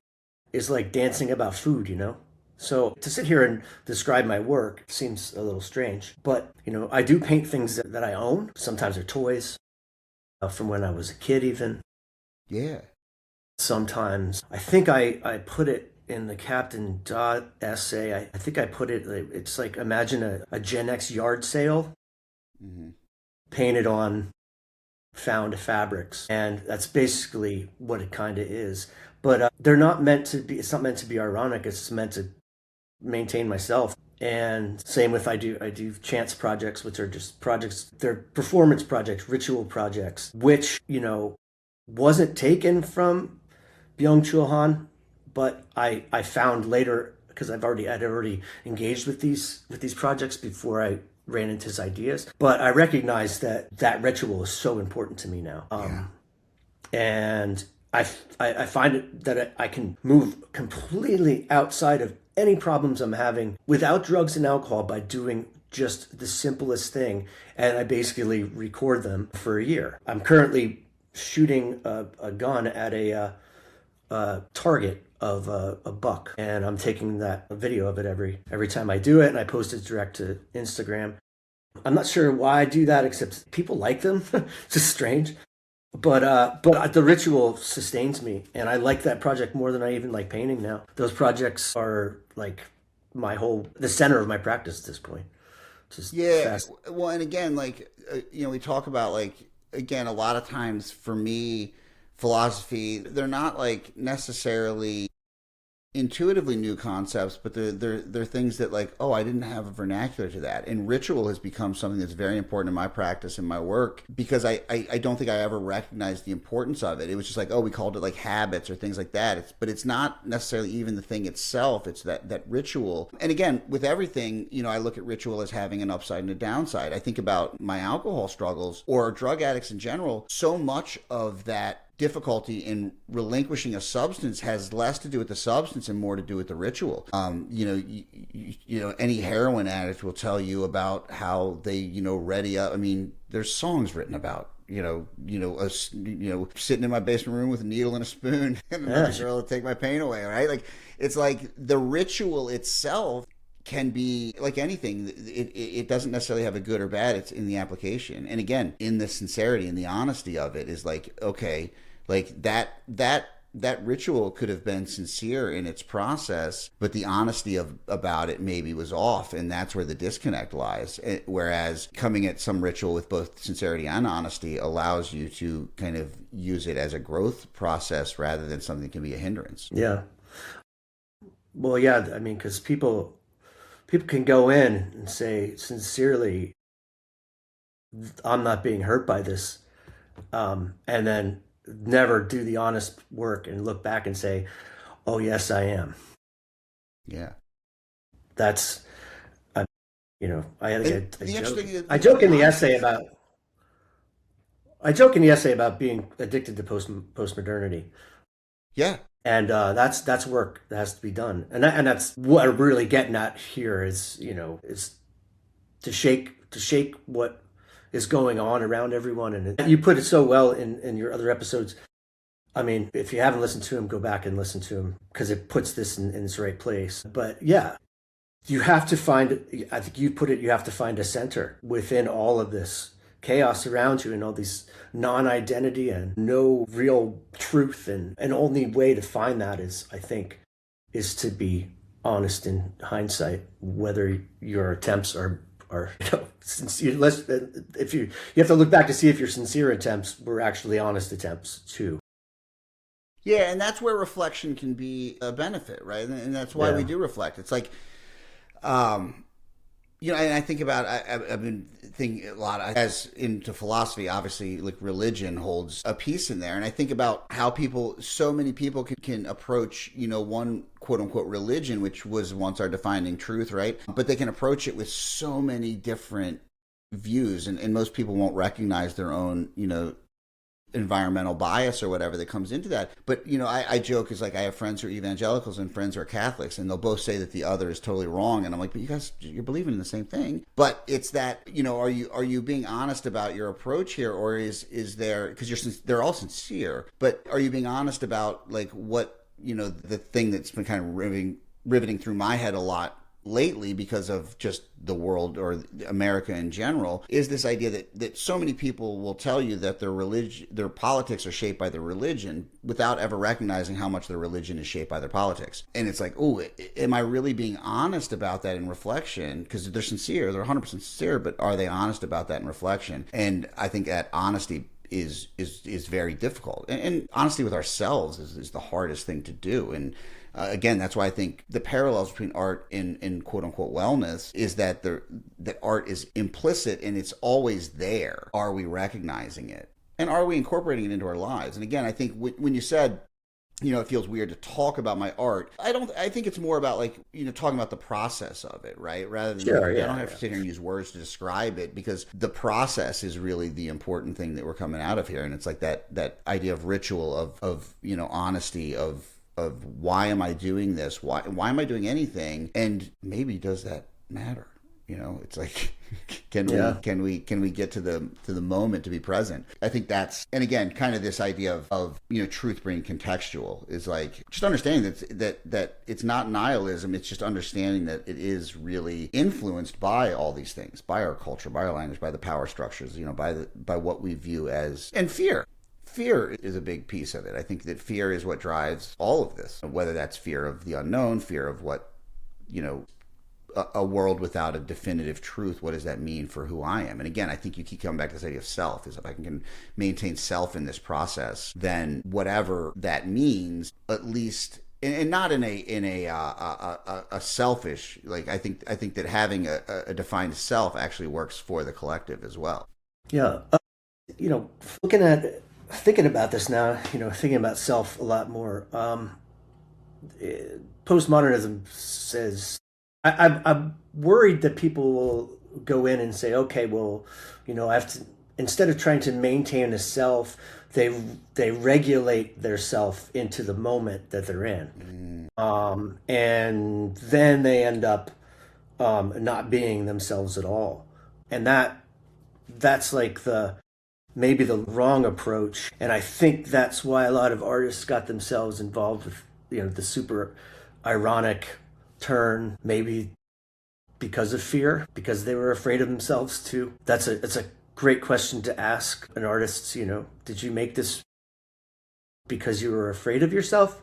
[SPEAKER 2] is like dancing about food, So to sit here and describe my work seems a little strange, but I do paint things that I own. Sometimes they're toys from when I was a kid even.
[SPEAKER 1] Yeah.
[SPEAKER 2] Sometimes I think I put it in the Captain Dot essay. I think I put it, it's like, imagine a Gen X yard sale, painted on found fabrics. And that's basically what it kind of is. But they're not meant to be, it's not meant to be ironic. It's meant to maintain myself. And same with I do chance projects, which are just projects, they're performance projects, ritual projects, which wasn't taken from Byung-Chul Han, but I found later, because I'd already engaged with these projects before I ran into his ideas, but I recognized that ritual is so important to me now. And I find it that I can move completely outside of any problems I'm having without drugs and alcohol by doing just the simplest thing. And I basically record them for a year. I'm currently shooting a gun at a target of a buck, and I'm taking a video of it every time I do it, and I post it direct to Instagram. I'm not sure why I do that, except people like them. It's just strange. But the ritual sustains me, and I like that project more than I even like painting now. Those projects are like the center of my practice at this point. Just fast.
[SPEAKER 1] Well, and again, we talk about again, a lot of times for me, philosophy, they're not necessarily intuitively new concepts, but they're things that I didn't have a vernacular to that. And ritual has become something that's very important in my practice and my work, because I don't think I ever recognized the importance of it. It was just we called it habits or things like that. But it's not necessarily even the thing itself. It's that ritual. And again, with everything, I look at ritual as having an upside and a downside. I think about my alcohol struggles or drug addicts in general. So much of that difficulty in relinquishing a substance has less to do with the substance and more to do with the ritual. Any heroin addict will tell you about how they, ready up. I mean, there's songs written about, sitting in my basement room with a needle and a spoon and another girl to take my pain away, right? Like, it's like the ritual itself can be like anything. It doesn't necessarily have a good or bad. It's in the application. And again, in the sincerity and the honesty of it is like, okay, like that ritual could have been sincere in its process, but the honesty about it maybe was off, and that's where the disconnect lies. Whereas coming at some ritual with both sincerity and honesty allows you to kind of use it as a growth process rather than something that can be a hindrance.
[SPEAKER 2] Yeah. Well, yeah, I mean, because people can go in and say sincerely, I'm not being hurt by this, and then never do the honest work and look back and say, oh yes, I am.
[SPEAKER 1] Yeah.
[SPEAKER 2] That's, I joke in the essay about being addicted to postmodernity.
[SPEAKER 3] Yeah.
[SPEAKER 2] And that's work that has to be done. And that's what I'm really getting at here is to shake what is going on around everyone. And you put it so well in your other episodes. I mean, if you haven't listened to them, go back and listen to them because it puts this in its right place. But yeah, you have to find, I think you put it, you have to find a center within all of this chaos around you and all these non-identity and no real truth. And an only way to find that is to be honest in hindsight, whether your attempts are sincere. If you have to look back to see if your sincere attempts were actually honest attempts too.
[SPEAKER 1] Yeah, and that's where reflection can be a benefit, right? And that's why we do reflect. It's like, and I think about, I've been thinking a lot as into philosophy, obviously, like religion holds a piece in there. And I think about how so many people can approach, one quote unquote religion, which was once our defining truth, right? But they can approach it with so many different views. And most people won't recognize their own, environmental bias or whatever that comes into that. But, I joke is like I have friends who are evangelicals and friends who are Catholics, and they'll both say that the other is totally wrong. And I'm like, but you guys, you're believing in the same thing. But it's that, are you being honest about your approach here, or is there, because they're all sincere, but are you being honest about like what, the thing that's been kind of riveting through my head a lot lately because of just the world or America in general, is this idea that so many people will tell you that their politics are shaped by their religion without ever recognizing how much their religion is shaped by their politics. And it's like, oh, am I really being honest about that in reflection? Because they're sincere, they're 100% sincere, but are they honest about that in reflection? And I think that honesty is very difficult. And honesty with ourselves is the hardest thing to do. And again, that's why I think the parallels between art and quote unquote wellness is that that art is implicit and it's always there. Are we recognizing it? And are we incorporating it into our lives? And again, I think when you said, it feels weird to talk about my art, I think it's more about like, talking about the process of it, right? Rather than, I don't have to sit here and use words to describe it, because the process is really the important thing that we're coming out of here. And it's like that idea of ritual, of honesty, of why am I doing this? Why am I doing anything? And maybe does that matter? It's like, can we get to the moment to be present? I think that's, and again, kind of this idea of truth being contextual is like just understanding that it's not nihilism. It's just understanding that it is really influenced by all these things, by our culture, by our language, by the power structures, by what we view as, and fear. Fear is a big piece of it. I think that fear is what drives all of this, whether that's fear of the unknown, fear of what, a world without a definitive truth. What does that mean for who I am? And again, I think you keep coming back to this idea of self, is if I can maintain self in this process, then whatever that means, at least, and not in a selfish, like, I think that having a defined self actually works for the collective as well.
[SPEAKER 2] Yeah. Thinking about this now, thinking about self a lot more. Postmodernism says, I'm worried that people will go in and say, okay, well, instead of trying to maintain a self, they regulate their self into the moment that they're in, and then they end up not being themselves at all, and that's like the maybe the wrong approach. And I think that's why a lot of artists got themselves involved with, the super ironic turn, maybe because of fear, because they were afraid of themselves too. It's a great question to ask an artist. Did you make this because you were afraid of yourself?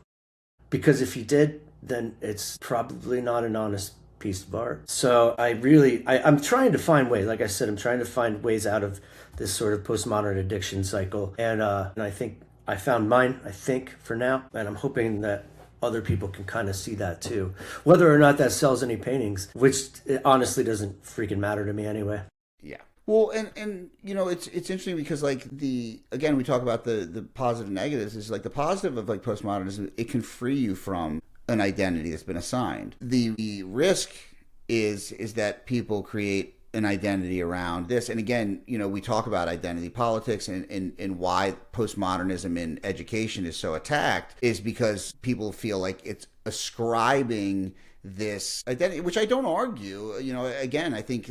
[SPEAKER 2] Because if you did, then it's probably not an honest piece of art. So I'm trying to find ways. Like I said, I'm trying to find ways out of this sort of postmodern addiction cycle. And I think I found mine, I think, for now. And I'm hoping that other people can kind of see that too. Whether or not that sells any paintings, which it honestly doesn't freaking matter to me anyway.
[SPEAKER 1] Yeah. Well, and it's interesting because again we talk about the positive and negatives. Is like the positive of like postmodernism, it can free you from an identity that's been assigned. The risk is that people create an identity around this. And again, we talk about identity politics and why postmodernism in education is so attacked is because people feel like it's ascribing this identity, which I don't argue. Again, I think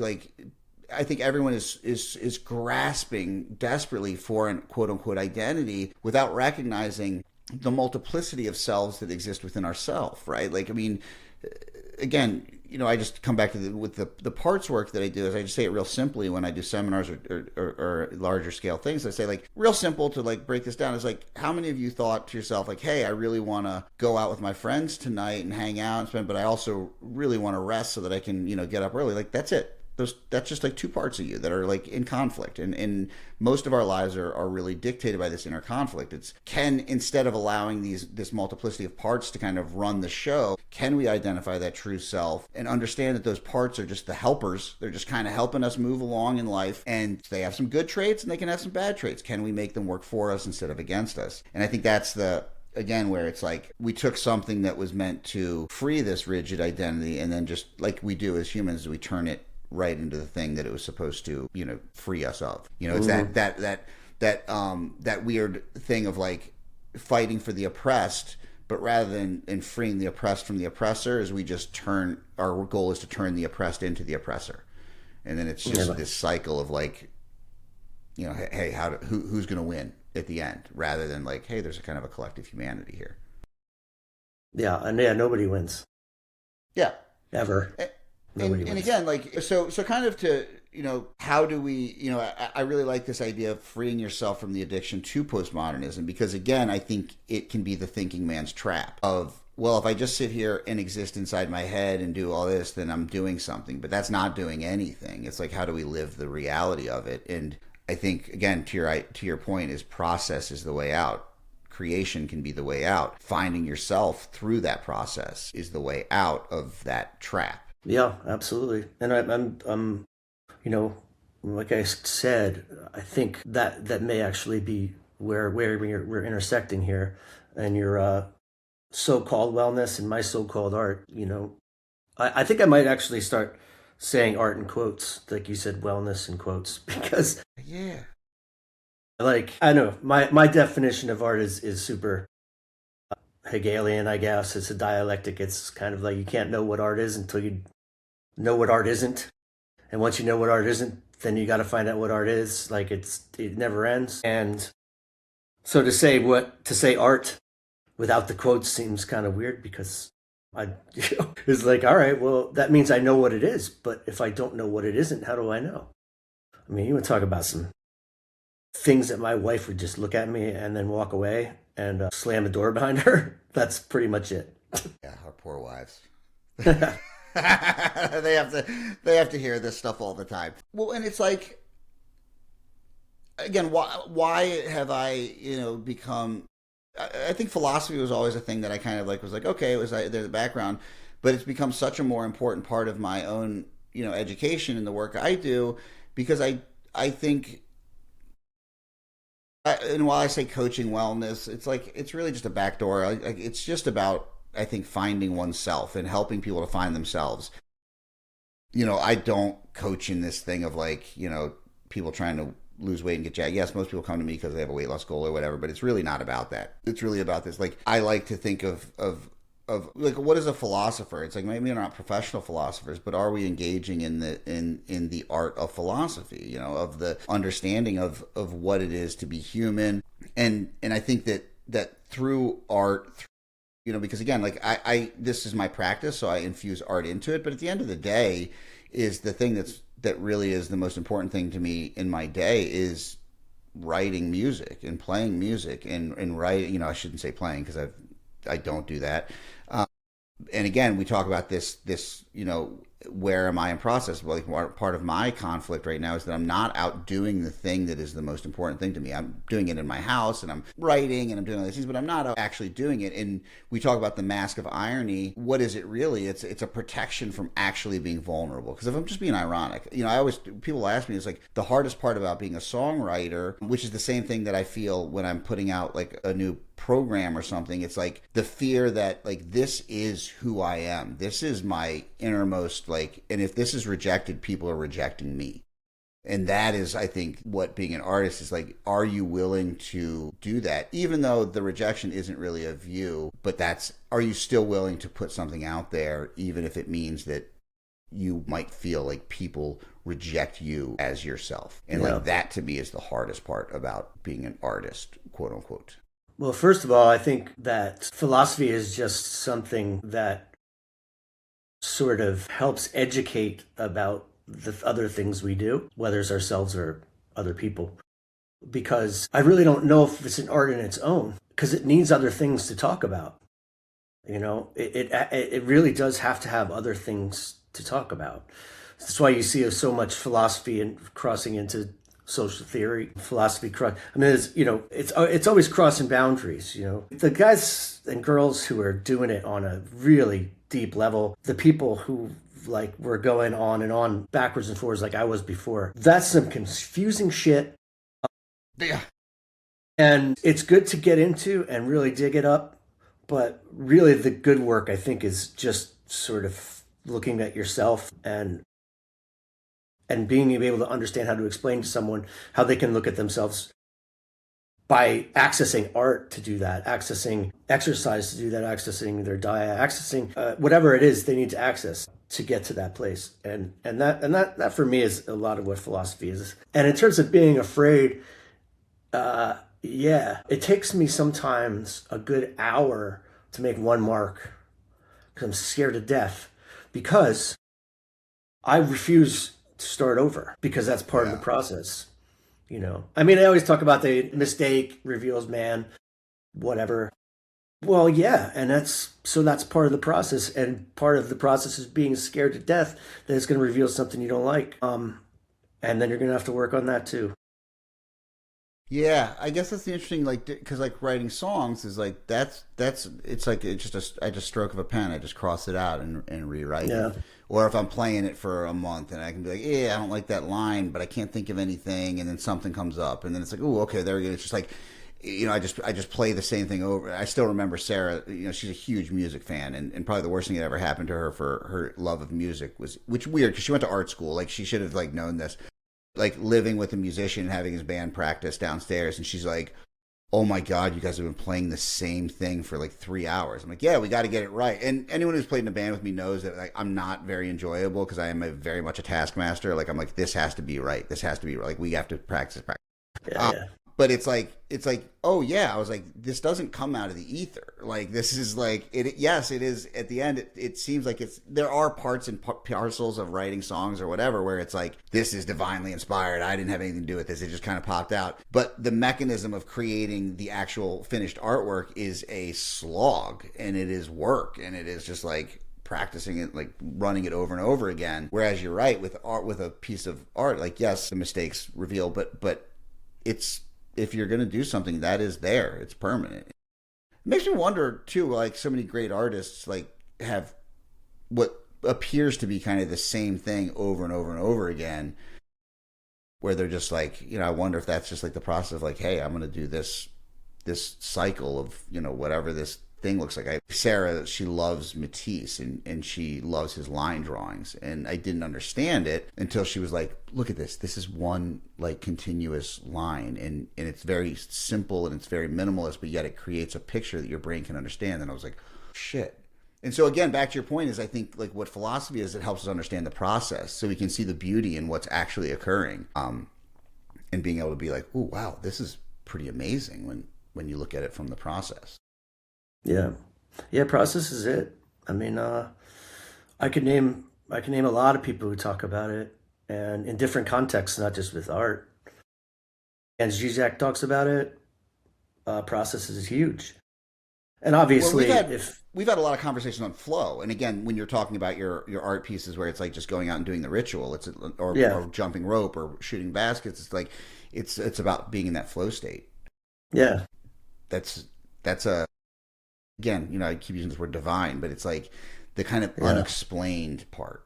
[SPEAKER 1] everyone is grasping desperately for an quote unquote identity without recognizing the multiplicity of selves that exist within ourselves, right? Again, I just come back to the parts work that I do is I just say it real simply when I do seminars or larger scale things. I say real simple to break this down is how many of you thought to yourself hey, I really want to go out with my friends tonight and hang out and spend, but I also really want to rest so that I can, get up early. That's it. That's just two parts of you that are in conflict, and most of our lives are really dictated by this inner conflict. It's instead of allowing this multiplicity of parts to kind of run the show, can we identify that true self and understand that those parts are just the helpers? They're just kind of helping us move along in life, and they have some good traits and they can have some bad traits. Can we make them work for us instead of against us? And I think that's again, where it's we took something that was meant to free this rigid identity, and then just like we do as humans, we turn it right into the thing that it was supposed to, free us of. It's that weird thing of fighting for the oppressed, but rather than freeing the oppressed from the oppressor, is we just our goal is to turn the oppressed into the oppressor, and then it's just this cycle of hey, who's going to win at the end, rather than hey, there's a kind of a collective humanity here.
[SPEAKER 2] Yeah, and nobody wins.
[SPEAKER 1] Yeah,
[SPEAKER 2] ever.
[SPEAKER 1] And again, so kind of to, how do we, I really like this idea of freeing yourself from the addiction to postmodernism, because again, I think it can be the thinking man's trap of, well, if I just sit here and exist inside my head and do all this, then I'm doing something, but that's not doing anything. It's how do we live the reality of it? And I think, again, to your point, is process is the way out. Creation can be the way out. Finding yourself through that process is the way out of that trap.
[SPEAKER 2] Yeah, absolutely. And I'm like I said, I think that may actually be where we're intersecting here, and your so-called wellness and my so-called art. I think I might actually start saying art in quotes, like you said, wellness in quotes, because
[SPEAKER 1] yeah,
[SPEAKER 2] I know my definition of art is super Hegelian, I guess. It's a dialectic. It's kind of you can't know what art is until you know what art isn't, and once you know what art isn't, then you got to find out what art is. It never ends. And so to say art without the quotes seems kind of weird, because it's all right, well, that means I know what it is, but if I don't know what it isn't, how do I know? I mean, you want to talk about some things that my wife would just look at me and then walk away and slam the door behind her. That's pretty much it.
[SPEAKER 1] Yeah, our poor wives. they have to hear this stuff all the time. Well, and it's again, why have I become? I think philosophy was always a thing that I kind of was okay, it was there in the background, but it's become such a more important part of my own education and the work I do, because I think. And while I say coaching wellness, it's really just a backdoor. It's just about, I think, finding oneself and helping people to find themselves. I don't coach in this thing of people trying to lose weight and get jacked. Yes, most people come to me because they have a weight loss goal or whatever, but it's really not about that. It's really about this. Like, I like to think of like, what is a philosopher? It's like, maybe we're not professional philosophers, but are we engaging in the art of philosophy, you know, of the understanding of what it is to be human. And I think that through art, you know, because again, like, I this is my practice, so I infuse art into it, but at the end of the day is the thing that really is the most important thing to me in my day is writing music and playing music and writing, you know, I shouldn't say playing because I don't do that. And again, we talk about this, you know, where am I in process? Well, like, part of my conflict right now is that I'm not out doing the thing that is the most important thing to me. I'm doing it in my house and I'm writing and I'm doing all these things, but I'm not out actually doing it. And we talk about the mask of irony. What is it really? It's a protection from actually being vulnerable. Because if I'm just being ironic, you know, people ask me, it's like the hardest part about being a songwriter, which is the same thing that I feel when I'm putting out like a new program or something. It's like the fear that, like, this is who I am. This is my innermost, like, and if this is rejected, people are rejecting me. And that is, I think, what being an artist is like. Are you willing to do that? Even though the rejection isn't really of you, but are you still willing to put something out there, even if it means that you might feel like people reject you as yourself? And like, that to me is the hardest part about being an artist, quote unquote.
[SPEAKER 2] Well, first of all, I think that philosophy is just something that sort of helps educate about the other things we do, whether it's ourselves or other people. Because I really don't know if it's an art in its own, because it needs other things to talk about. You know, it really does have to have other things to talk about. That's why you see so much philosophy and crossing into social theory, philosophy. I mean, it's always crossing boundaries. You know, the guys and girls who are doing it on a really deep level, the people who like were going on and on backwards and forwards like I was before, that's some confusing shit.
[SPEAKER 1] Yeah.
[SPEAKER 2] And it's good to get into and really dig it up, but really the good work, I think, is just sort of looking at yourself and being able to understand how to explain to someone how they can look at themselves by accessing art to do that, accessing exercise to do that, accessing their diet, accessing whatever it is they need to access to get to that place. And that for me is a lot of what philosophy is. And in terms of being afraid, it takes me sometimes a good hour to make one mark because I'm scared to death, because I refuse to start over, because that's part of the process. You know, I mean, I always talk about the mistake reveals man, whatever. Well, yeah, and that's part of the process, and part of the process is being scared to death that it's going to reveal something you don't like, and then you're going to have to work on that too.
[SPEAKER 1] Yeah, I guess that's the interesting, like, because like writing songs is like that's it's like it's just I just stroke of a pen, I just cross it out and rewrite it. Or if I'm playing it for a month and I can be like, yeah, I don't like that line, but I can't think of anything, and then something comes up, and then it's like, oh, okay, there we go. It's just like, you know, I just play the same thing over. I still remember Sarah, you know, she's a huge music fan, and probably the worst thing that ever happened to her for her love of music was, which weird, because she went to art school, like she should have like known this, like living with a musician, having his band practice downstairs, and she's like, oh my God, you guys have been playing the same thing for like 3 hours. I'm like, yeah, we got to get it right. And anyone who's played in a band with me knows that like I'm not very enjoyable because I am very much a taskmaster. Like I'm like, this has to be right. This has to be right. Like we have to practice. Yeah. But it's like, oh yeah, I was like, this doesn't come out of the ether. Like this is like it. Yes, it is. At the end, it seems like there are parts and parcels of writing songs or whatever where it's like, this is divinely inspired. I didn't have anything to do with this. It just kind of popped out. But the mechanism of creating the actual finished artwork is a slog, and it is work, and it is just like practicing it, like running it over and over again. Whereas you're right, with art, with a piece of art, like yes, the mistakes reveal, but it's, if you're going to do something, that is there, it's permanent. It makes me wonder too, like so many great artists like have what appears to be kind of the same thing over and over and over again, where they're just like, you know, I wonder if that's just like the process of like, hey, I'm going to do this cycle of, you know, whatever this thing looks like. Sarah, she loves Matisse and she loves his line drawings. And I didn't understand it until she was like, look at this. This is one like continuous line. And it's very simple and it's very minimalist, but yet it creates a picture that your brain can understand. And I was like, shit. And so again, back to your point is I think like what philosophy is, it helps us understand the process so we can see the beauty in what's actually occurring. And being able to be like, oh, wow, this is pretty amazing when you look at it from the process.
[SPEAKER 2] Yeah. Yeah, process is it. I mean, I could name a lot of people who talk about it and in different contexts, not just with art. And Zizek talks about it. Process is huge. And obviously,
[SPEAKER 1] we've had a lot of conversations on flow, and again, when you're talking about your art pieces, where it's like just going out and doing the ritual, or jumping rope or shooting baskets, it's like it's about being in that flow state.
[SPEAKER 2] Yeah,
[SPEAKER 1] that's a again, you know, I keep using this word divine, but it's like the kind of unexplained part.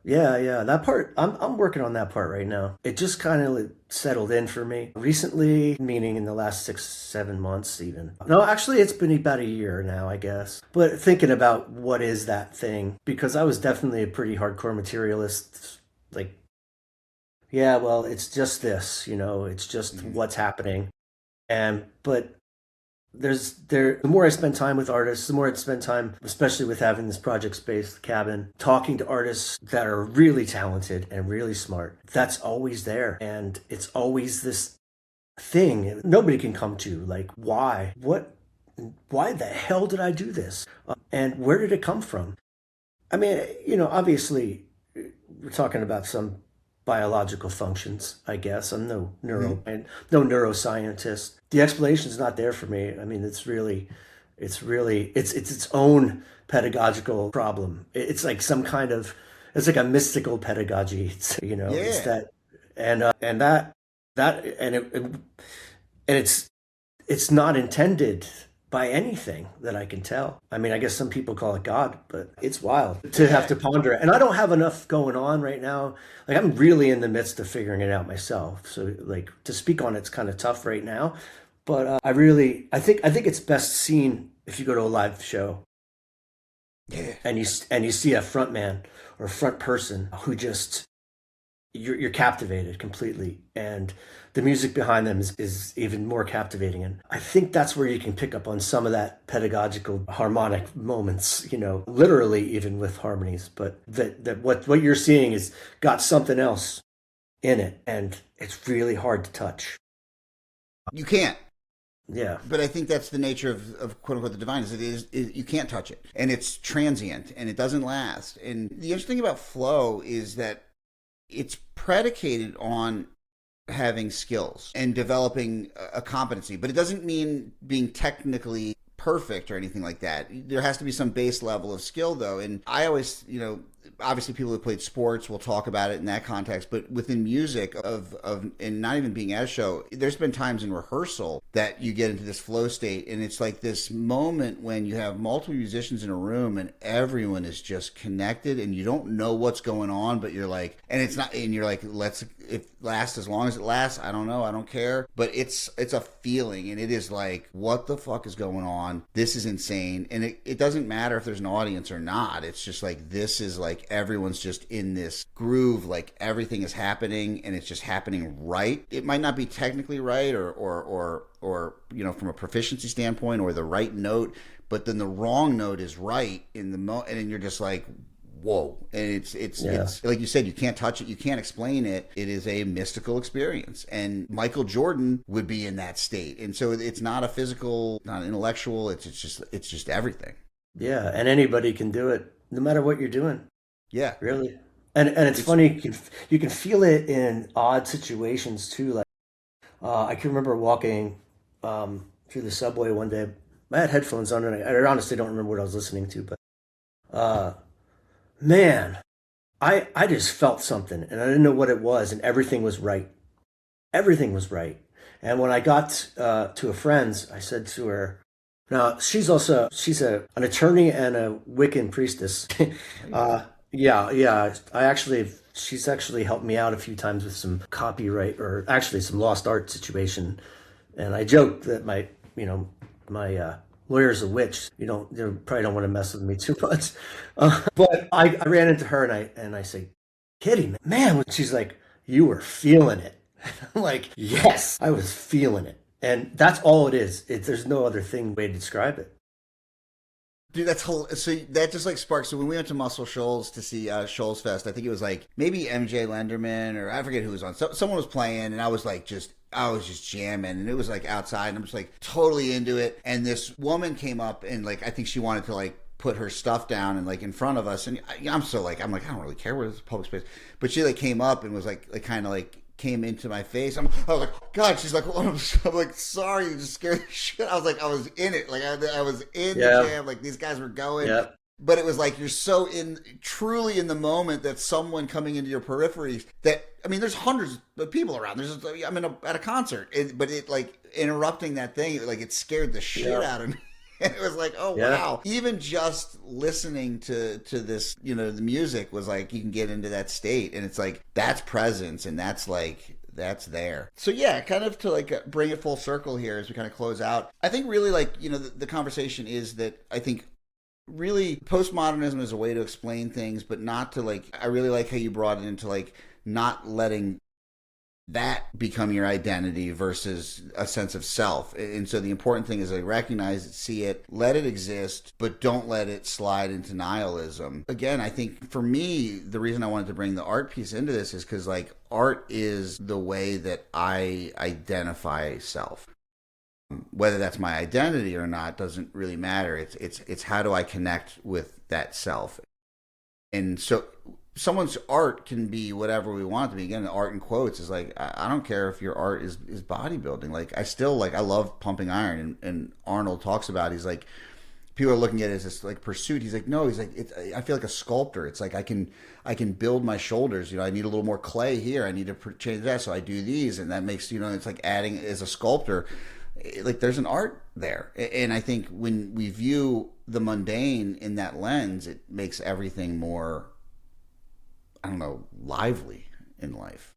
[SPEAKER 2] Yeah, that part, I'm working on that part right now. It just kind of settled in for me recently, meaning in the last 6-7 months even. No, actually, it's been about a year now, I guess. But thinking about what is that thing, because I was definitely a pretty hardcore materialist, like, yeah, well, it's just this, you know, it's just what's happening. But the more I spend time with artists, the more I spend time, especially with having this project space, the cabin, talking to artists that are really talented and really smart. That's always there. And it's always this thing nobody can come to. Like, why the hell did I do this? And where did it come from? I mean, you know, obviously we're talking about some biological functions, I guess. I'm no neuroscientist. The explanation's not there for me. I mean, it's its own pedagogical problem. It's like it's like a mystical pedagogy. It's, you know, it's that, it's not intended by anything that I can tell. I mean, I guess some people call it God, but it's wild to have to ponder it. And I don't have enough going on right now. Like, I'm really in the midst of figuring it out myself. So like to speak on it's kind of tough right now. But I think it's best seen if you go to a live show.
[SPEAKER 1] Yeah.
[SPEAKER 2] And you see a front man or a front person who just you're captivated completely, and the music behind them is even more captivating. And I think that's where you can pick up on some of that pedagogical harmonic moments, you know, literally even with harmonies, but that what you're seeing is got something else in it, and it's really hard to touch.
[SPEAKER 1] You can't.
[SPEAKER 2] Yeah.
[SPEAKER 1] But I think that's the nature of quote unquote the divine is you can't touch it, and it's transient and it doesn't last. And the interesting thing about flow is that it's predicated on having skills and developing a competency, but it doesn't mean being technically perfect or anything like that. There has to be some base level of skill though. And I always, you know, obviously people who played sports will talk about it in that context, but within music and not even being at a show, there's been times in rehearsal that you get into this flow state, and it's like this moment when you have multiple musicians in a room and everyone is just connected and you don't know what's going on, but you're like, and you're like, let's it last as long as it lasts. I don't know. I don't care. But it's a feeling, and it is like, what the fuck is going on? This is insane. And it doesn't matter if there's an audience or not. It's just like, this is like everyone's just in this groove, like everything is happening and it's just happening right. It might not be technically right or you know, from a proficiency standpoint or the right note, but then the wrong note is right in the and then you're just like, whoa. And it's like you said, you can't touch it, you can't explain it. It is a mystical experience, and Michael Jordan would be in that state. And so it's not a physical, not an intellectual, it's just everything.
[SPEAKER 2] Yeah, and anybody can do it no matter what you're doing.
[SPEAKER 1] Yeah,
[SPEAKER 2] really. And it's funny, you can feel it in odd situations too. Like I can remember walking through the subway one day. I had headphones on, and I honestly don't remember what I was listening to, but man, I just felt something, and I didn't know what it was, and everything was right. Everything was right. And when I got to a friend's, I said to her, now she's an attorney and a Wiccan priestess. She's actually helped me out a few times with some copyright, or actually some lost art situation. And I joked that my lawyer's a witch. You probably don't want to mess with me too much. But I ran into her and I say, Kitty, man, she's like, you were feeling it. I'm like, yes, I was feeling it. And that's all it is. There's no other way to describe it.
[SPEAKER 1] Dude, that's whole. So that just like sparks. So when we went to Muscle Shoals to see Shoals Fest, I think it was like maybe MJ Lenderman or I forget who was on. So, someone was playing, and I was just jamming, and it was like outside, and I'm just like totally into it. And this woman came up, and like I think she wanted to like put her stuff down and like in front of us, and I'm like I don't really care where it's public space, but she like came up and was like kind of like came into my face. I was like, God, she's like, I'm like, sorry, you just scared the shit. I was like, I was in it. Like I was in the jam. Like these guys were going. Yeah. But it was like, you're so truly in the moment that someone coming into your peripheries that, I mean, there's hundreds of people around. I'm at a concert, but it like interrupting that thing, like it scared the shit out of me. And it was like, oh, wow. Even just listening to this, the music was like, you can get into that state. And it's like, that's presence. And that's like, that's there. So yeah, kind of to like bring it full circle here as we kind of close out. I think really like, the conversation is that I think really postmodernism is a way to explain things, but not to like, I really like how you brought it into like not letting that become your identity versus a sense of self. And so the important thing is like recognize it, see it, let it exist, but don't let it slide into nihilism. Again, I think for me, the reason I wanted to bring the art piece into this is because like art is the way that I identify self. Whether that's my identity or not doesn't really matter. It's how do I connect with that self. And so someone's art can be whatever we want it to be. Again, art in quotes is like, I don't care if your art is bodybuilding. Like I love pumping iron, and Arnold talks about, he's like, people are looking at it as this like pursuit. He's like, no, he's like, I feel like a sculptor. It's like I can build my shoulders. I need a little more clay here. I need to change that. So I do these, and that makes, it's like adding as a sculptor, like there's an art there. And I think when we view the mundane in that lens, it makes everything more, I don't know, lively in life.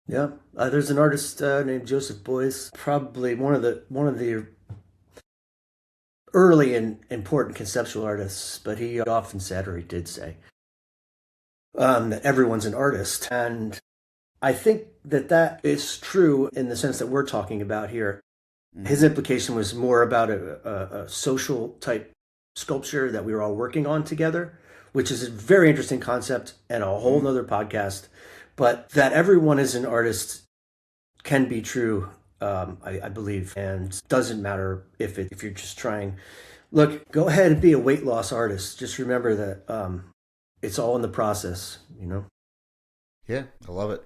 [SPEAKER 2] Yeah, there's an artist named Joseph Beuys, probably one of the early and important conceptual artists, but he often said, or he did say, that everyone's an artist. And I think that is true in the sense that we're talking about here. Mm-hmm. His implication was more about a social type sculpture that we were all working on together, which is a very interesting concept and a whole nother podcast. But that everyone is an artist can be true, I believe, and doesn't matter if you're just trying. Look, go ahead and be a weight loss artist. Just remember that it's all in the process,
[SPEAKER 1] Yeah, I love it.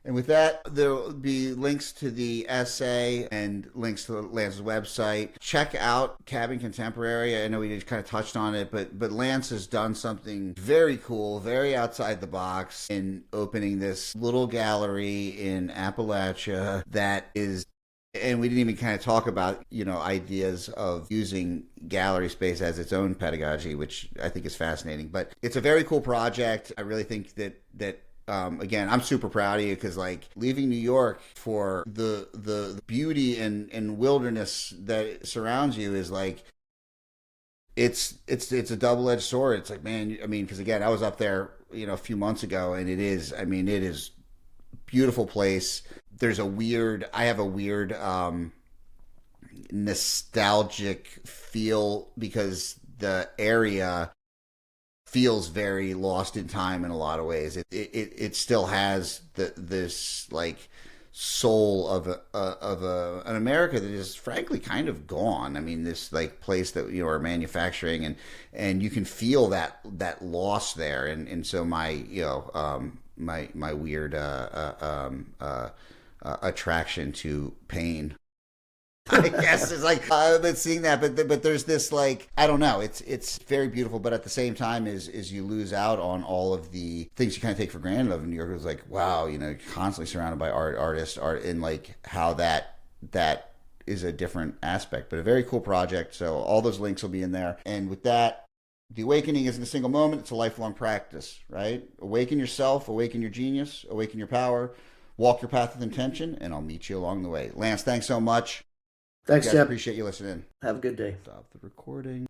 [SPEAKER 1] And with that, there will be links to the essay and links to Lance's website. Check out Cabin Contemporary. I know we just kind of touched on it, but Lance has done something very cool, very outside the box in opening this little gallery in Appalachia that is, and we didn't even kind of talk about, ideas of using gallery space as its own pedagogy, which I think is fascinating. But it's a very cool project. I really think that again, I'm super proud of you because like leaving New York for the beauty and wilderness that surrounds you is like, it's a double-edged sword. It's like, man, I mean, because again, I was up there, a few months ago, and it is beautiful place. I have a weird nostalgic feel because the area feels very lost in time in a lot of ways. It still has this like soul of an America that is frankly kind of gone. I mean, this like place that are manufacturing and you can feel that loss there. And so my my weird attraction to pain, I guess, is like I've been seeing that, but there's this like, I don't know, it's very beautiful, but at the same time is you lose out on all of the things you kind of take for granted of New York. It was like, wow, you're constantly surrounded by artists, and like how that is a different aspect, but a very cool project. So all those links will be in there. And with that, the awakening isn't a single moment; it's a lifelong practice. Right? Awaken yourself, awaken your genius, awaken your power, walk your path with intention, and I'll meet you along the way. Lance, thanks so much.
[SPEAKER 2] Thanks,
[SPEAKER 1] Guys,
[SPEAKER 2] Jeff.
[SPEAKER 1] appreciate you listening.
[SPEAKER 2] Have a good day.
[SPEAKER 1] Stop the recording.